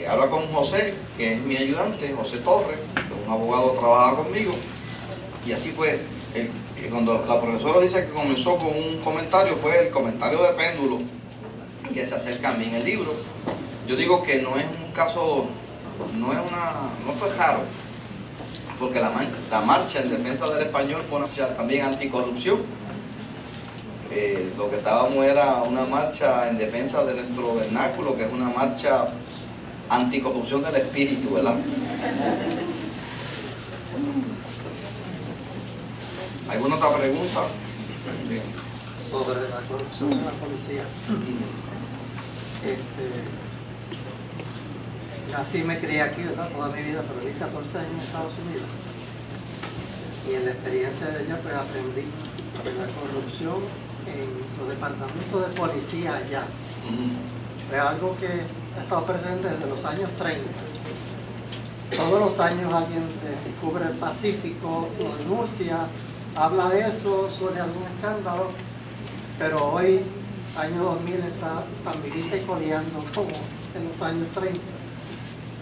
habla con José, que es mi ayudante, José Torres, que es un abogado que trabaja conmigo. Y así fue. Cuando la profesora dice que comenzó con un comentario, fue el comentario de Péndulo, que se acerca a mí en el libro. Yo digo que no es un caso, no fue raro, porque la marcha en defensa del español fue una marcha también anticorrupción. Lo que estábamos era una marcha en defensa de nuestro vernáculo, que es una marcha anticorrupción del espíritu, ¿verdad? ¿Alguna otra pregunta? Sí. Sobre la corrupción de la policía. Nací y me crié aquí, ¿verdad? Toda mi vida, pero viví 14 años en Estados Unidos. Y en la experiencia de ellos pues aprendí la corrupción en los departamentos de policía allá. Es algo que ha estado presente desde los años 30. Todos los años alguien descubre el Pacífico, lo denuncia, habla de eso, sobre algún escándalo, pero hoy, año 2000, está tan vivita y coleando como en los años 30.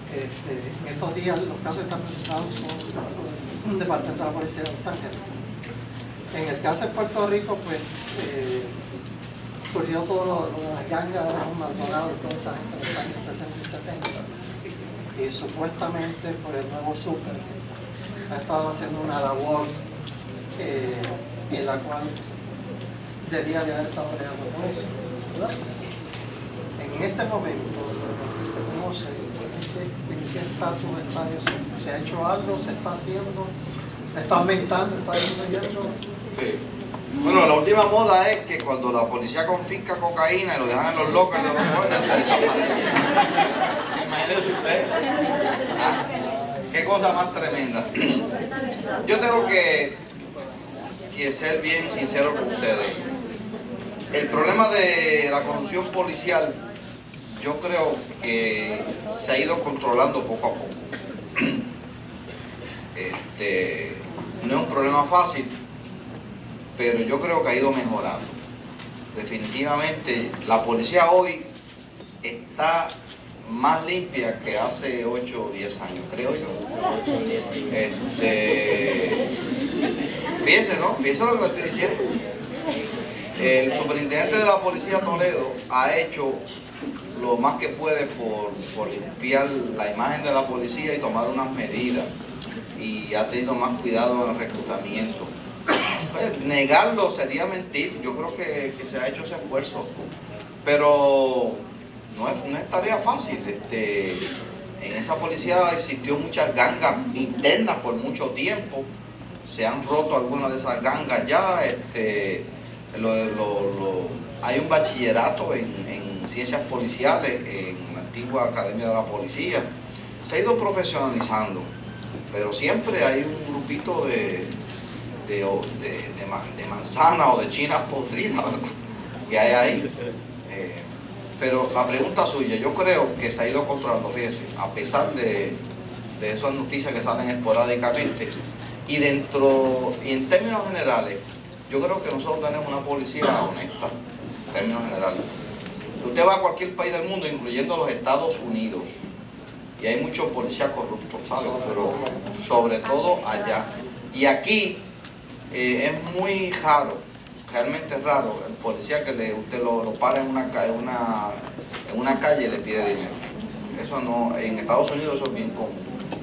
En estos días los casos están presentados por un departamento de la policía de Los Ángeles. En el caso de Puerto Rico, pues, surgió todo lo de las gangas de los Maldonado y toda esa gente en los años 60 y 70. Y supuestamente, por el nuevo súper, ha estado haciendo una labor en la cual debía de haber estado creando con eso, ¿verdad? En este momento, lo que se conoce, ¿en qué estatus está eso? ¿Se ha hecho algo? ¿Se está haciendo? ¿Está aumentando? ¿Está disminuyendo? Sí. Bueno, la última moda es que cuando la policía confisca cocaína y lo dejan en los lockers de los jóvenes, imagínese usted. Qué cosa más tremenda. Yo tengo que ser bien sincero con ustedes. El problema de la corrupción policial, yo creo que se ha ido controlando poco a poco. No es un problema fácil, pero yo creo que ha ido mejorando. Definitivamente, la policía hoy está más limpia que hace 8 o 10 años, creo yo. Fíjense, ¿no? Fíjense lo que me estoy diciendo. El superintendente de la policía Toledo ha hecho lo más que puede por limpiar la imagen de la policía y tomar unas medidas. Y ha tenido más cuidado en el reclutamiento. Negarlo sería mentir. Yo creo que se ha hecho ese esfuerzo, pero no es tarea fácil. En esa policía existió muchas gangas internas por mucho tiempo. Se han roto algunas de esas gangas ya. Hay un bachillerato en ciencias policiales en la antigua Academia de la Policía. Se ha ido profesionalizando, pero siempre hay un grupito de manzana o de chinas podridas, ¿verdad?, que hay ahí. Pero la pregunta suya, yo creo que se ha ido controlando, fíjese, a pesar de esas noticias que salen esporádicamente. Y en términos generales, yo creo que nosotros tenemos una policía honesta, en términos generales. Usted va a cualquier país del mundo, incluyendo los Estados Unidos, y hay muchos policías corruptos, ¿sabes? Pero sobre todo allá. Y aquí es muy raro, realmente raro, el policía que usted lo para en una calle y le pide dinero. Eso no, en Estados Unidos eso es bien común,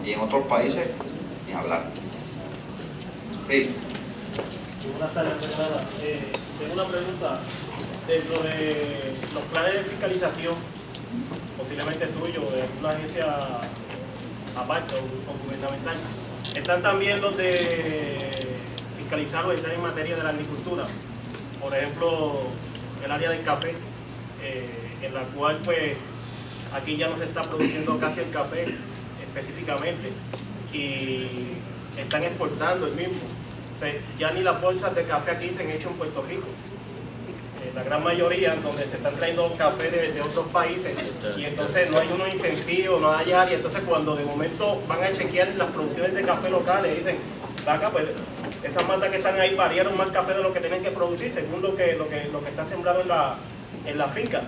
y en otros países ni hablar. Sí. Buenas tardes, Fernanda. Tengo una pregunta. Dentro de los planes de fiscalización, posiblemente suyo, de una agencia aparte o gubernamental, están también los de fiscalizar o entrar en materia de la agricultura. Por ejemplo, el área del café, en la cual pues aquí ya no se está produciendo casi el café específicamente y están exportando el mismo. O sea, ya ni las bolsas de café aquí se han hecho en Puerto Rico. La gran mayoría donde se están trayendo café de otros países y entonces no hay unos incentivos, no hay área. Entonces cuando de momento van a chequear las producciones de café locales, dicen, acá pues esas matas que están ahí variaron más café de lo que tienen que producir según lo que está sembrado en la finca.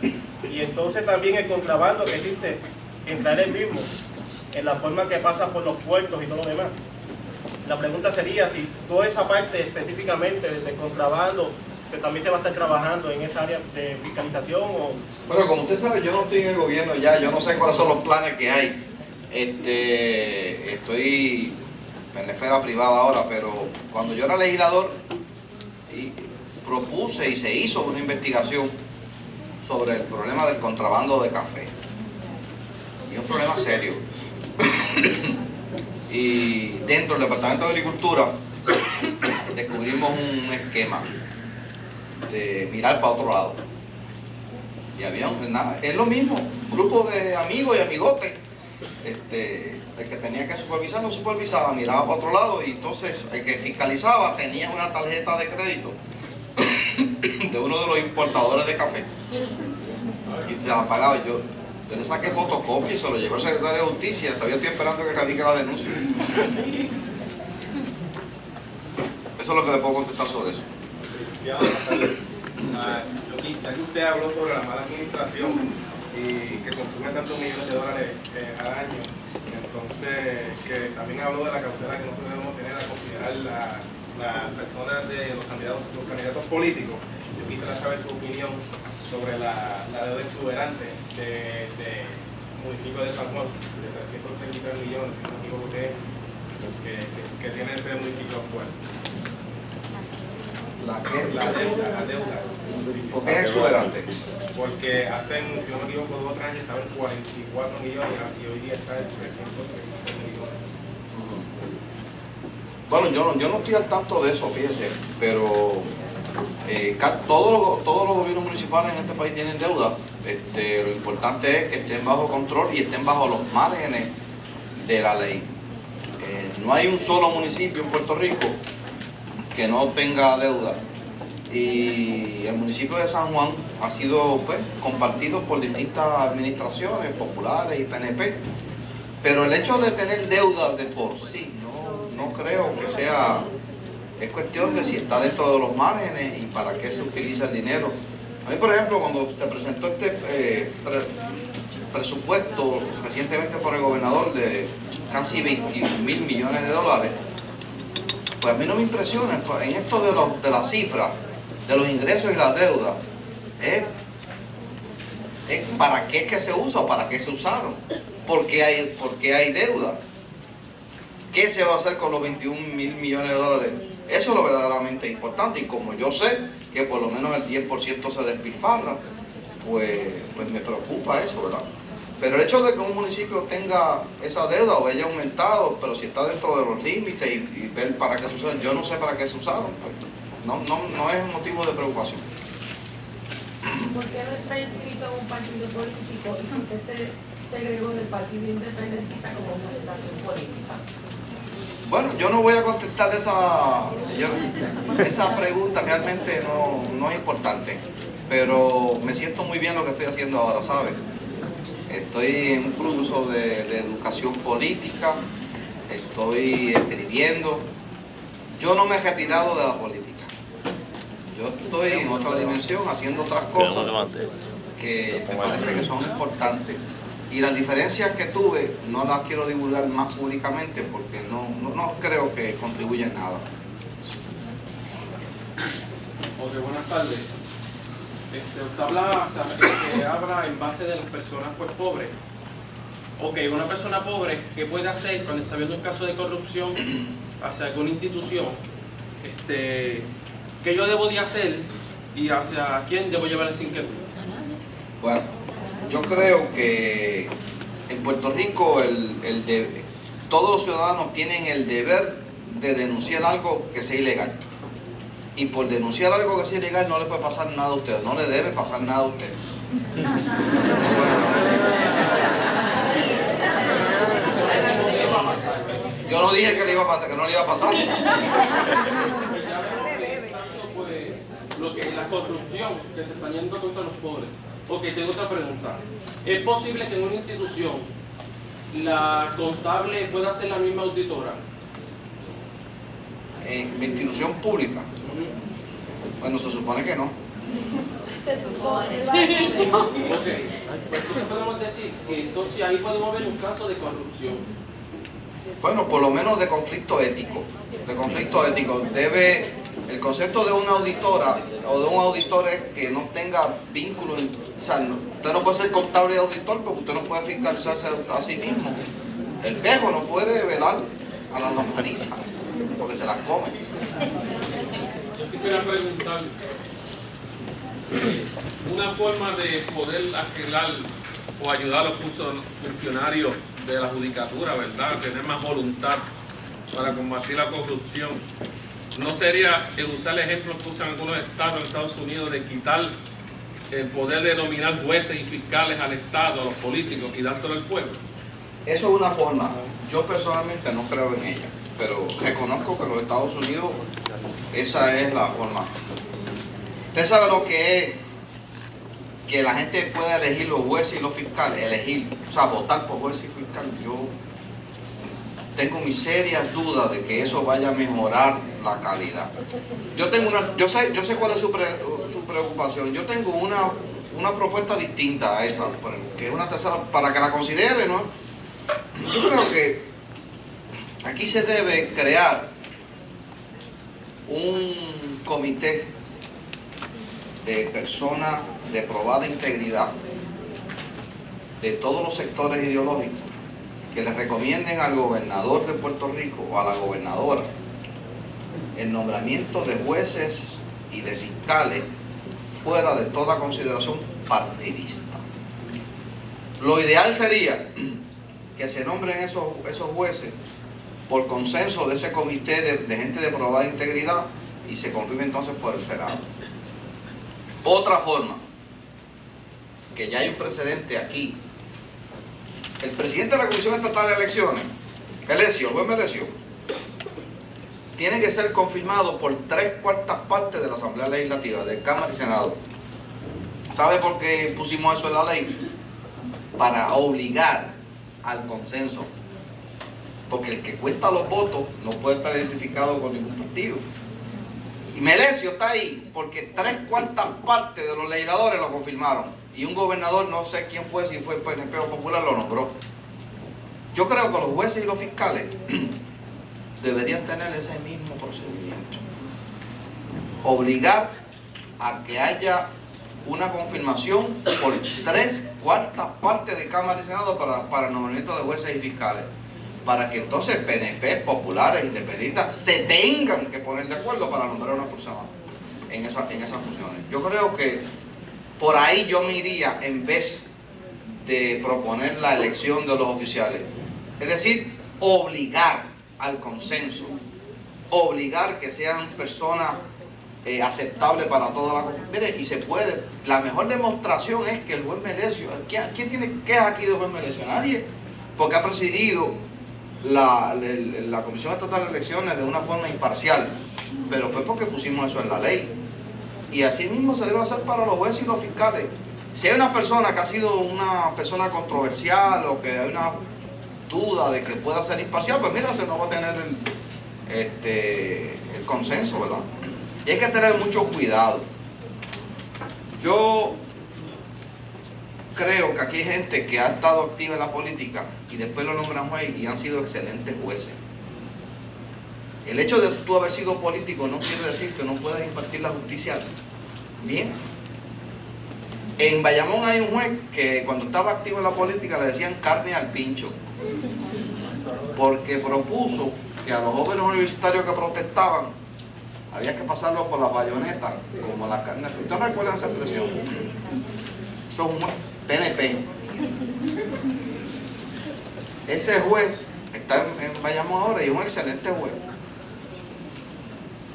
Y entonces también el contrabando que existe entre el mismo, en la forma que pasa por los puertos y todo lo demás. La pregunta sería si toda esa parte específicamente del contrabando también se va a estar trabajando en esa área de fiscalización o... Bueno, como usted sabe, yo no estoy en el gobierno ya, yo no sé cuáles son los planes que hay. Estoy en la esfera privada ahora, pero cuando yo era legislador propuse y se hizo una investigación sobre el problema del contrabando de café. Y es un problema serio. Y dentro del Departamento de Agricultura descubrimos un esquema de mirar para otro lado. Y había es lo mismo, un grupo de amigos y amigotes. El que tenía que supervisar no supervisaba, miraba para otro lado, y entonces el que fiscalizaba tenía una tarjeta de crédito de uno de los importadores de café y se la pagaba. Yo le saqué fotocopia y se lo llevó el secretario de Justicia. Todavía estoy esperando que radique la denuncia. Eso es lo que le puedo contestar sobre eso. Ya que usted habló sobre la mala administración y que consume tantos millones de dólares al año, entonces que también habló de la cautela que nosotros debemos tener a considerar las personas de los candidatos políticos. Yo quisiera saber su opinión sobre la deuda exuberante del municipio de San Juan, de 333 millones, si no me equivoco, que tiene ese municipio actual. La deuda. ¿Por qué es exuberante? Porque hace, si no me equivoco, 2 o 3 años estaba en 44 millones y hoy día está en 333 millones. Bueno, yo no estoy al tanto de eso, fíjese, pero todos los gobiernos municipales en este país tienen deuda. Lo importante es que estén bajo control y estén bajo los márgenes de la ley. No hay un solo municipio en Puerto Rico que no tenga deuda, y el municipio de San Juan ha sido pues compartido por distintas administraciones populares y PNP, pero el hecho de tener deuda de por sí no creo que sea, es cuestión de si está dentro de los márgenes y para qué se utiliza el dinero. A mí, por ejemplo, cuando se presentó este presupuesto recientemente por el gobernador de casi 21 mil millones de dólares, pues a mí no me impresiona en esto de las cifras, de los ingresos y las deudas, ¿para qué es que se usa o para qué se usaron? ¿Por qué hay deuda? ¿Qué se va a hacer con los 21 mil millones de dólares? Eso es lo verdaderamente importante, y como yo sé que por lo menos el 10% se despilfarra, pues me preocupa eso, ¿verdad? Pero el hecho de que un municipio tenga esa deuda o haya aumentado, pero si está dentro de los límites y ver para qué se usaron, yo no sé para qué se usaron, pues no es un motivo de preocupación. ¿Por qué no está inscrito en un partido político y usted se segregó del partido independentista como organización política? Bueno, yo no voy a contestar esa pregunta, realmente no es importante, pero me siento muy bien lo que estoy haciendo ahora, ¿sabes? Estoy en un curso de educación política, estoy escribiendo. Yo no me he retirado de la política. Yo estoy en otra dimensión haciendo otras cosas que me parece que son importantes. Y las diferencias que tuve no las quiero divulgar más públicamente porque no creo que contribuyan nada. Ok, buenas tardes. Usted habla en base de las personas pues pobres. Ok, una persona pobre, ¿qué puede hacer cuando está viendo un caso de corrupción hacia alguna institución? ¿Qué yo debo de hacer y hacia quién debo llevar el inquietud? Bueno, yo creo que en Puerto Rico todos los ciudadanos tienen el deber de denunciar algo que sea ilegal. Y por denunciar algo que sea ilegal no le puede pasar nada a usted, no le debe pasar nada a usted. Yo no dije que le iba a pasar, que no le iba a pasar. Lo que es la corrupción que se está yendo contra los pobres. Ok, tengo otra pregunta. ¿Es posible que en una institución la contable pueda ser la misma auditora? En institución pública. Bueno, se supone que no. Se supone. Ok, pues entonces podemos decir que entonces ahí podemos ver un caso de corrupción. Bueno, por lo menos de conflicto ético. De conflicto ético. El concepto de una auditora o de un auditor es que no tenga vínculo. O sea, usted no puede ser contable y auditor porque usted no puede fiscalizarse a sí mismo. El viejo no puede velar a la longaniza porque se las come. Yo quisiera preguntar, una forma de poder aquelar o ayudar a los funcionarios de la judicatura, ¿verdad?, tener más voluntad para combatir la corrupción, ¿no sería usar el ejemplo que usan algunos estados en Estados Unidos de quitar el poder de nominar jueces y fiscales al Estado, a los políticos, y dárselo al pueblo? Eso es una forma. Yo personalmente no creo en ella, pero reconozco que en los Estados Unidos esa es la forma. Usted sabe lo que es que la gente pueda elegir los jueces y los fiscales, o sea, votar por jueces y fiscales. Yo tengo mis serias dudas de que eso vaya a mejorar la calidad. Yo sé cuál es su preocupación. Yo tengo una propuesta distinta a esa, que es una tercera, para que la considere, ¿no? Yo creo que aquí se debe crear un comité de personas de probada integridad de todos los sectores ideológicos que le recomienden al gobernador de Puerto Rico o a la gobernadora el nombramiento de jueces y de fiscales fuera de toda consideración partidista. Lo ideal sería que se nombren esos jueces por consenso de ese comité de gente de probada integridad y se confirme entonces por el Senado. Otra forma, que ya hay un precedente aquí, el presidente de la Comisión Estatal de Elecciones, el juez Melesio, tiene que ser confirmado por 3/4 partes de la Asamblea Legislativa, de Cámara y Senado. ¿Sabe por qué pusimos eso en la ley? Para obligar al consenso. Porque el que cuenta los votos no puede estar identificado con ningún partido. Y Melesio está ahí porque 3/4 partes de los legisladores lo confirmaron. Y un gobernador, no sé quién fue, si fue PNP o Popular, lo nombró. Yo creo que los jueces y los fiscales deberían tener ese mismo procedimiento. Obligar a que haya una confirmación por 3/4 partes de Cámara y Senado para el nombramiento de jueces y fiscales. Para que entonces PNP, populares, independentistas, se tengan que poner de acuerdo para nombrar a una persona en esas funciones. Yo creo que por ahí yo me iría en vez de proponer la elección de los oficiales. Es decir, obligar al consenso, obligar que sean personas aceptables para toda la comunidad. Mire, y se puede. La mejor demostración es que el juez Melesio, ¿quién tiene quejas aquí del juez Melesio? Nadie, porque ha presidido la Comisión Estatal de Elecciones de una forma imparcial, pero fue porque pusimos eso en la ley. Y así mismo se debe hacer para los jueces y los fiscales. Si hay una persona que ha sido una persona controversial o que hay una duda de que pueda ser imparcial, pues mira, se no va a tener el consenso, ¿verdad? Y hay que tener mucho cuidado. Yo creo que aquí hay gente que ha estado activa en la política y después lo nombran juez y han sido excelentes jueces. El hecho de tú haber sido político no quiere decir que no puedas impartir la justicia bien. En Bayamón hay un juez que cuando estaba activo en la política le decían carne al pincho, porque propuso que a los jóvenes universitarios que protestaban había que pasarlos por la bayoneta como la carne al pincho. ¿Ustedes recuerdan esa expresión? Eso es un juez PNP. Ese juez está en Bayamón ahora y es un excelente juez.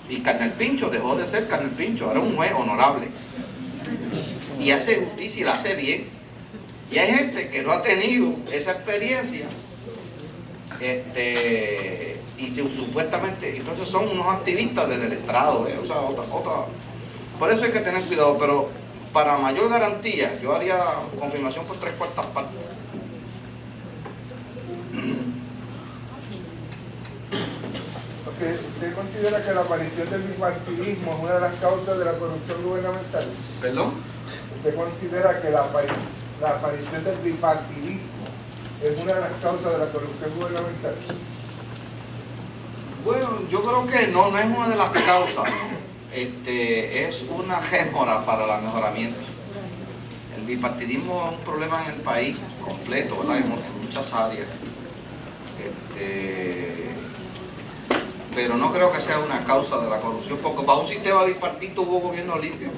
Y Carnel Pincho dejó de ser Carnel Pincho, ahora es un juez honorable. Y hace justicia y la hace bien. Y hay gente que no ha tenido esa experiencia y supuestamente, entonces son unos activistas del estrado, o sea, otra. Por eso hay que tener cuidado, pero para mayor garantía yo haría confirmación por 3/4 partes. ¿Usted considera que la aparición del bipartidismo es una de las causas de la corrupción gubernamental? ¿Perdón? ¿Usted considera que la aparición del bipartidismo es una de las causas de la corrupción gubernamental? Bueno, yo creo que no es una de las causas. Es una rémora para el mejoramiento. El bipartidismo es un problema en el país completo, ¿verdad? En muchas áreas. Pero no creo que sea una causa de la corrupción, porque para un sistema bipartito hubo gobierno limpio.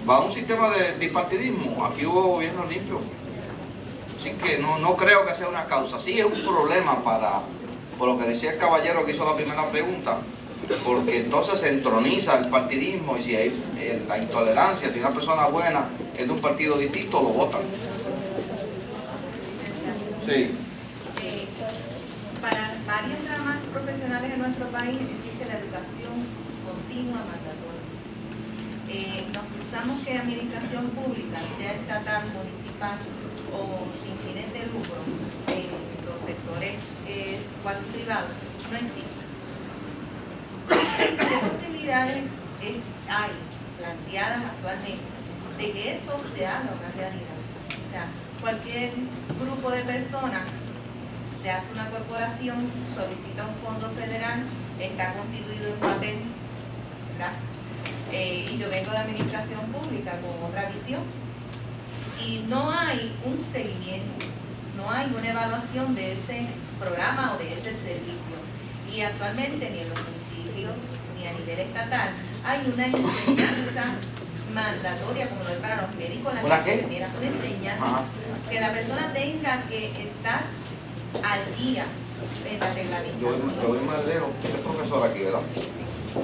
Va un sistema de bipartidismo, aquí hubo gobierno limpio. Así que no creo que sea una causa. Sí es un problema por lo que decía el caballero que hizo la primera pregunta, porque entonces se entroniza el partidismo y si hay la intolerancia, si una persona buena es de un partido distinto, lo votan. Sí. Para varias ramas profesionales en nuestro país existe la educación continua mandatoria. Nos pensamos que administración pública, sea estatal, municipal o sin fines de lucro, los sectores cuasi privados, no existe. ¿Qué posibilidades hay planteadas actualmente de que eso se haga una realidad? O sea, cualquier grupo de personas se hace una corporación, solicita un fondo federal, está constituido en papel, ¿verdad? Y yo vengo de administración pública con otra visión y no hay un seguimiento, no hay una evaluación de ese programa o de ese servicio. Y actualmente ni en los municipios ni a nivel estatal hay una enseñanza mandatoria como lo es para los médicos, las enfermeras, una enseñanza que la persona tenga que estar al día en la reglamentación. Yo voy más lejos, usted es profesora aquí, ¿verdad?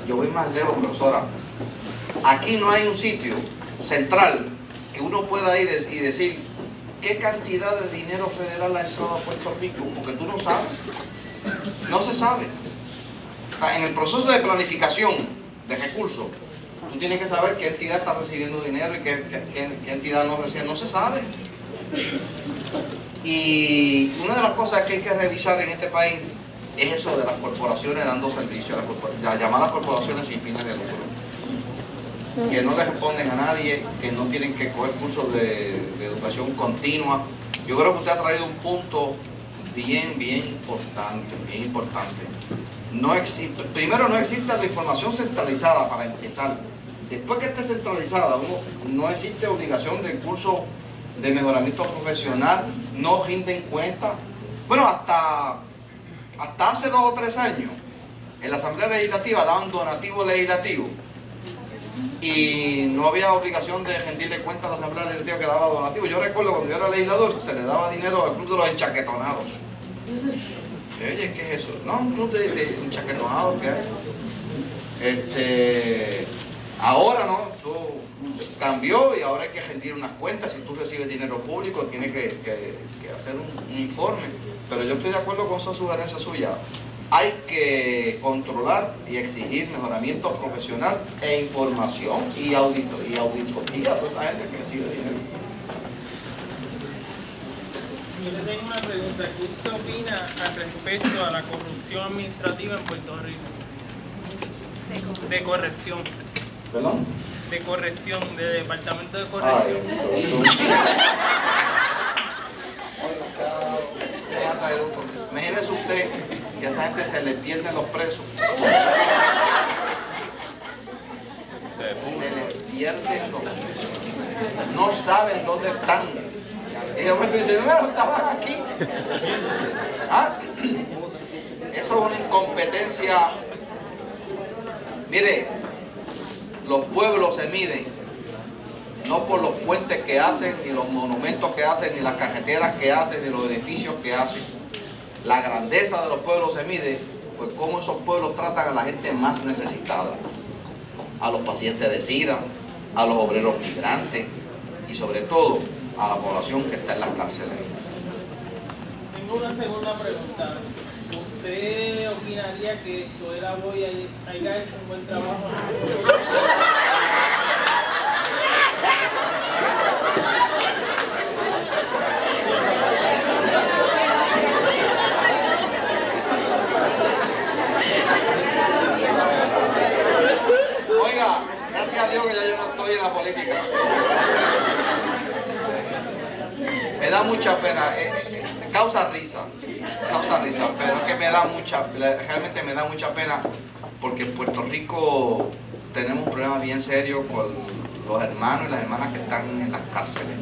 Yo voy más lejos, profesora. Aquí no hay un sitio central que uno pueda ir y decir qué cantidad de dinero federal ha entrado a Puerto Rico, porque tú no sabes. No se sabe. O sea, en el proceso de planificación de recursos, tú tienes que saber qué entidad está recibiendo dinero y qué entidad no recibe. No se sabe. Y una de las cosas que hay que revisar en este país es eso de las corporaciones dando servicio, las llamadas corporaciones sin fines de lucro, que no le responden a nadie, que no tienen que coger cursos de educación continua. Yo creo que usted ha traído un punto bien importante. Primero, no existe la información centralizada para empezar. Después que esté centralizada, no existe obligación de curso de mejoramiento profesional, no rinden cuenta. Bueno, hasta hace 2 o 3 años, en la Asamblea Legislativa daban donativo legislativo y no había obligación de rendirle cuenta a la Asamblea Legislativa que daba donativo. Yo recuerdo cuando yo era legislador, se le daba dinero al club de los enchaquetonados. Oye, ¿qué es eso? No, un club de enchaquetonados que hay. Ahora no, todo cambió y ahora hay que rendir unas cuentas. Si tú recibes dinero público tienes que hacer un informe. Pero yo estoy de acuerdo con esa sugerencia suya. Hay que controlar y exigir mejoramiento profesional e información y auditoría a toda esa gente que recibe dinero. Yo le tengo una pregunta. ¿Qué usted opina al respecto a la corrupción administrativa en Puerto Rico? De corrección. ¿Perdón? de corrección, de departamento de corrección. Imagínese usted que a esa gente se le pierden los presos. Se les pierden los presos. No saben dónde están. Y de momento dicen, no, estaban aquí. ¿Ah? Eso es una incompetencia. Mire, los pueblos se miden no por los puentes que hacen, ni los monumentos que hacen, ni las carreteras que hacen, ni los edificios que hacen. La grandeza de los pueblos se mide pues cómo esos pueblos tratan a la gente más necesitada, a los pacientes de SIDA, a los obreros migrantes y sobre todo a la población que está en las cárceles. Tengo una segunda pregunta. ¿Usted opinaría que Zoela Boy haya hecho un buen trabajo? Oiga, gracias a Dios que ya yo no estoy en la política. Me da mucha pena, causa risa, pero es que realmente me da mucha pena porque en Puerto Rico tenemos un problema bien serio con los hermanos y las hermanas que están en las cárceles.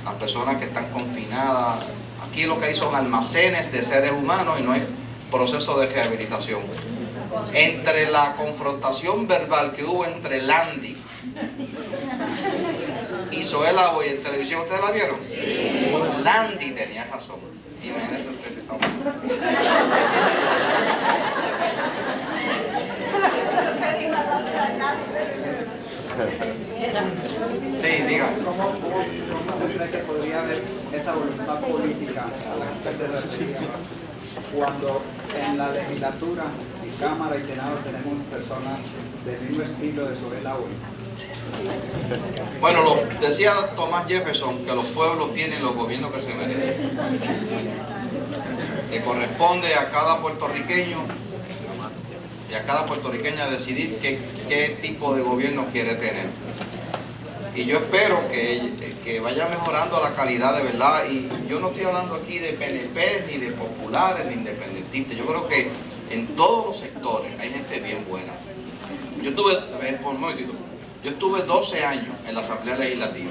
Las personas que están confinadas, aquí lo que hay son almacenes de seres humanos y no hay proceso de rehabilitación. Entre la confrontación verbal que hubo entre Landy y Zoela Boy en televisión, ¿ustedes la vieron? Sí. Landy tenía razón. Imagínense ustedes. Sí, diga. ¿Cómo cree que podría haber esa voluntad política a la que usted se refería cuando en la legislatura, en Cámara y Senado tenemos personas del mismo estilo de Zoela Boy? Bueno, decía Thomas Jefferson que los pueblos tienen los gobiernos que se merecen. Que corresponde a cada puertorriqueño y a cada puertorriqueña decidir qué tipo de gobierno quiere tener. Y yo espero que vaya mejorando la calidad de verdad. Y yo no estoy hablando aquí de PNP, ni de populares, ni independentistas. Yo creo que en todos los sectores hay gente bien buena. Yo estuve 12 años en la Asamblea Legislativa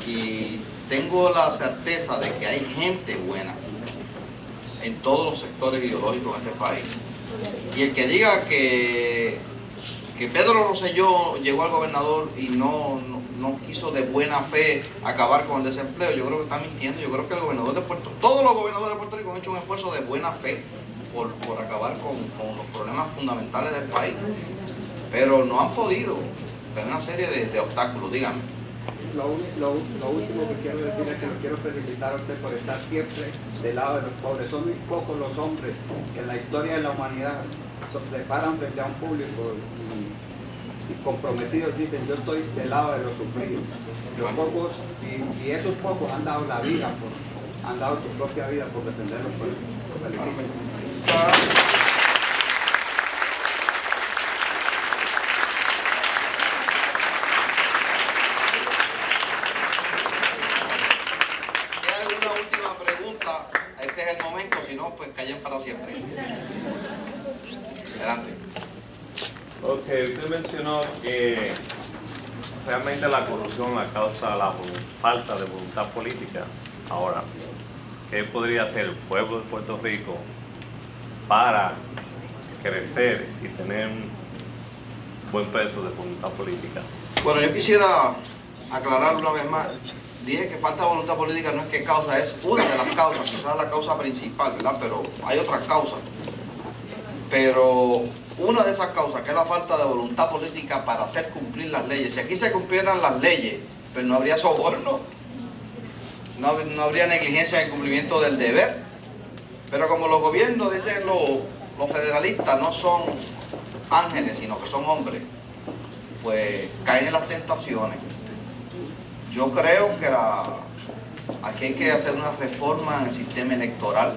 y tengo la certeza de que hay gente buena en todos los sectores ideológicos de este país. Y el que diga que Pedro Rosselló llegó al gobernador y no quiso de buena fe acabar con el desempleo, yo creo que está mintiendo. Yo creo que todos los gobernadores de Puerto Rico han hecho un esfuerzo de buena fe por acabar con los problemas fundamentales del país, pero no han podido. Hay una serie de obstáculos, dígame. Lo último que quiero decir es que lo quiero felicitar a usted por estar siempre del lado de los pobres. Son muy pocos los hombres que en la historia de la humanidad se paran frente a un público y comprometidos dicen: yo estoy del lado de los sufridos. Los pocos, y esos pocos han dado la vida, han dado su propia vida por defenderlos. Los felicito. Este es el momento, si no, pues callen para siempre. Adelante. Ok, usted mencionó que realmente la corrupción la causa la falta de voluntad política. Ahora, ¿qué podría hacer el pueblo de Puerto Rico para crecer y tener un buen peso de voluntad política? Bueno, yo quisiera aclarar una vez más. Dije que falta de voluntad política no es que causa, es una de las causas, quizás la causa principal, ¿verdad? Pero hay otras causas. Pero una de esas causas, que es la falta de voluntad política para hacer cumplir las leyes. Si aquí se cumplieran las leyes, pues no habría soborno, no habría negligencia en el cumplimiento del deber. Pero como los gobiernos, dicen los federalistas, no son ángeles, sino que son hombres, pues caen en las tentaciones. Yo creo que aquí hay que hacer una reforma en el sistema electoral.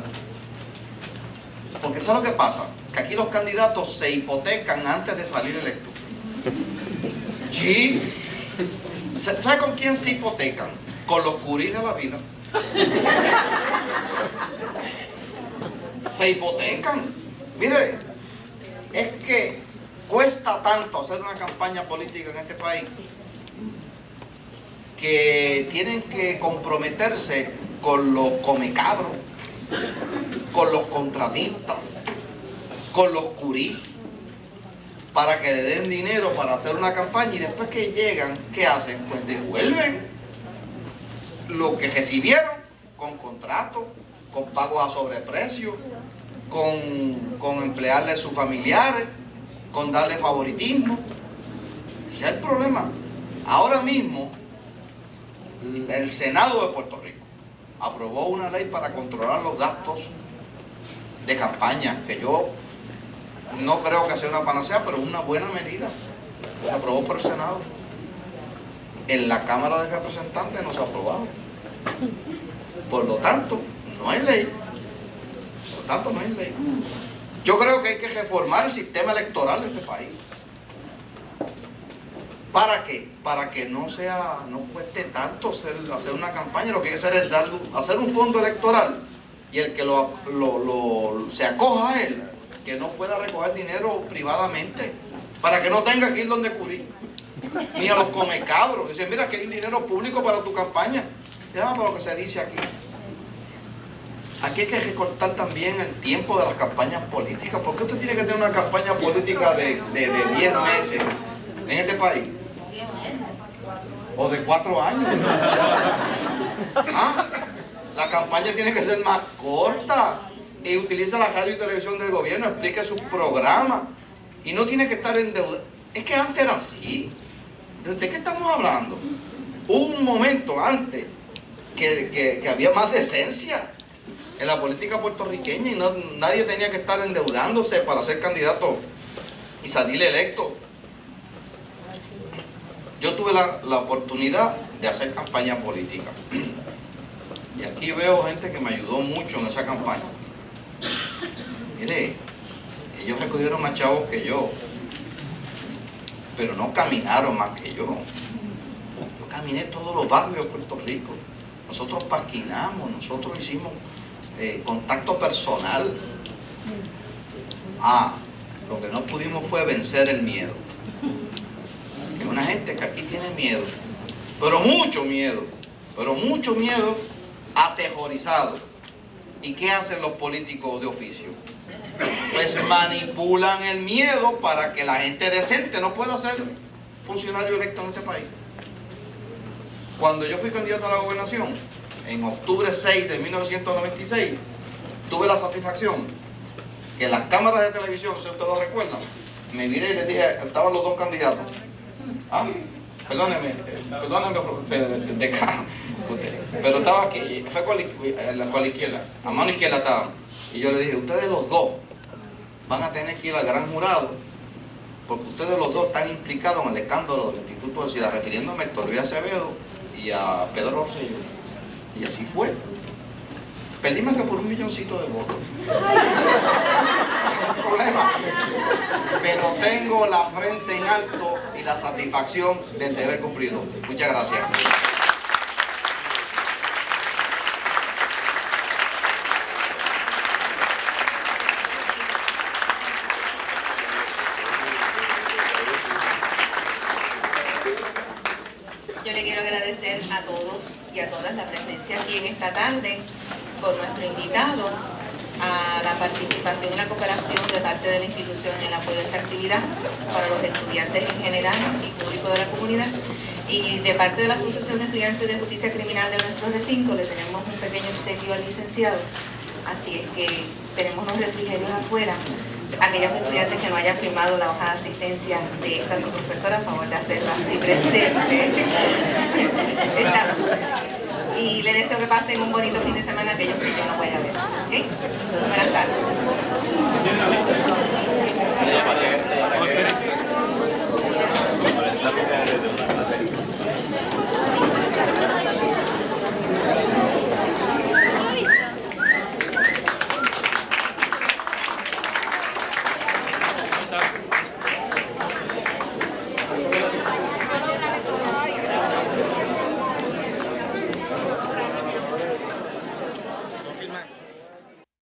Porque ¿sabes lo que pasa? que aquí los candidatos se hipotecan antes de salir electos. Sí. ¿Sabe con quién se hipotecan? Con los curís de la vida. Se hipotecan. Mire, es que cuesta tanto hacer una campaña política en este país que tienen que comprometerse con los comecabros, con los contratistas, con los curís, para que le den dinero para hacer una campaña, y después que llegan, ¿qué hacen? Pues devuelven lo que recibieron con contratos, con pagos a sobreprecio, con emplearle a sus familiares, con darle favoritismo. Ese es el problema. Ahora mismo, el Senado de Puerto Rico aprobó una ley para controlar los gastos de campaña, que yo no creo que sea una panacea, pero es una buena medida. Se aprobó por el Senado. En la Cámara de Representantes no se ha aprobado. Por lo tanto, no hay ley. Por lo tanto, no hay ley. Yo creo que hay que reformar el sistema electoral de este país. ¿Para qué? Para que no cueste tanto hacer una campaña. Lo que hay que hacer es hacer un fondo electoral, y el que se acoja a él, que no pueda recoger dinero privadamente, para que no tenga que ir donde Curí, ni a los comecabros. Dicen, mira, que hay dinero público para tu campaña. Ya, para lo que se dice aquí. Aquí hay que recortar también el tiempo de las campañas políticas. ¿Por qué usted tiene que tener una campaña política de 10 meses en este país? O de 4 años. ¿Ah? La campaña tiene que ser más corta. Y utiliza la radio y televisión del gobierno, explique sus programas. Y no tiene que estar endeudado. Es que antes era así. ¿De qué estamos hablando? Hubo un momento antes que había más decencia en la política puertorriqueña, y nadie tenía que estar endeudándose para ser candidato y salir electo. Yo tuve la oportunidad de hacer campaña política. Y aquí veo gente que me ayudó mucho en esa campaña. Mire, ellos recogieron más chavos que yo, pero no caminaron más que yo. Yo caminé todos los barrios de Puerto Rico. Nosotros parquinamos, nosotros hicimos contacto personal. Lo que no pudimos fue vencer el miedo. Hay una gente que aquí tiene miedo, pero mucho miedo, aterrorizado. ¿Y qué hacen los políticos de oficio? Pues manipulan el miedo para que la gente decente no pueda ser funcionario electo en este país. Cuando yo fui candidato a la gobernación, en octubre 6 de 1996, tuve la satisfacción que en las cámaras de televisión, si ustedes lo recuerdan, me viré y les dije, estaban los dos candidatos. Perdónenme, pero estaba aquí, fue con la izquierda, a mano izquierda estaban. Y yo le dije, ustedes los dos van a tener que ir al gran jurado, porque ustedes los dos están implicados en el escándalo del Instituto de SIDA, refiriéndome a Héctor Luis Acevedo y a Pedro Rosselló. Y así fue. Perdimos que por 1 milloncito de votos. No hay problema. Pero tengo la frente en alto y la satisfacción del deber cumplido. Muchas gracias. Yo le quiero agradecer a todos y a todas la presencia aquí en esta tarde con nuestro invitado, a la participación y la cooperación de parte de la institución en el apoyo de esta actividad para los estudiantes en general y público de la comunidad, y de parte de la Asociación de Estudiantes de Justicia Criminal de nuestro recinto le tenemos un pequeño obsequio al licenciado, así es que tenemos unos refrigerios afuera. Aquellos estudiantes que no hayan firmado la hoja de asistencia de esta su profesora, a favor de hacerla así presente. Y le deseo que pasen un bonito fin de semana, aquellos que yo no voy a ver. ¿Okay? Buenas tardes. tardes.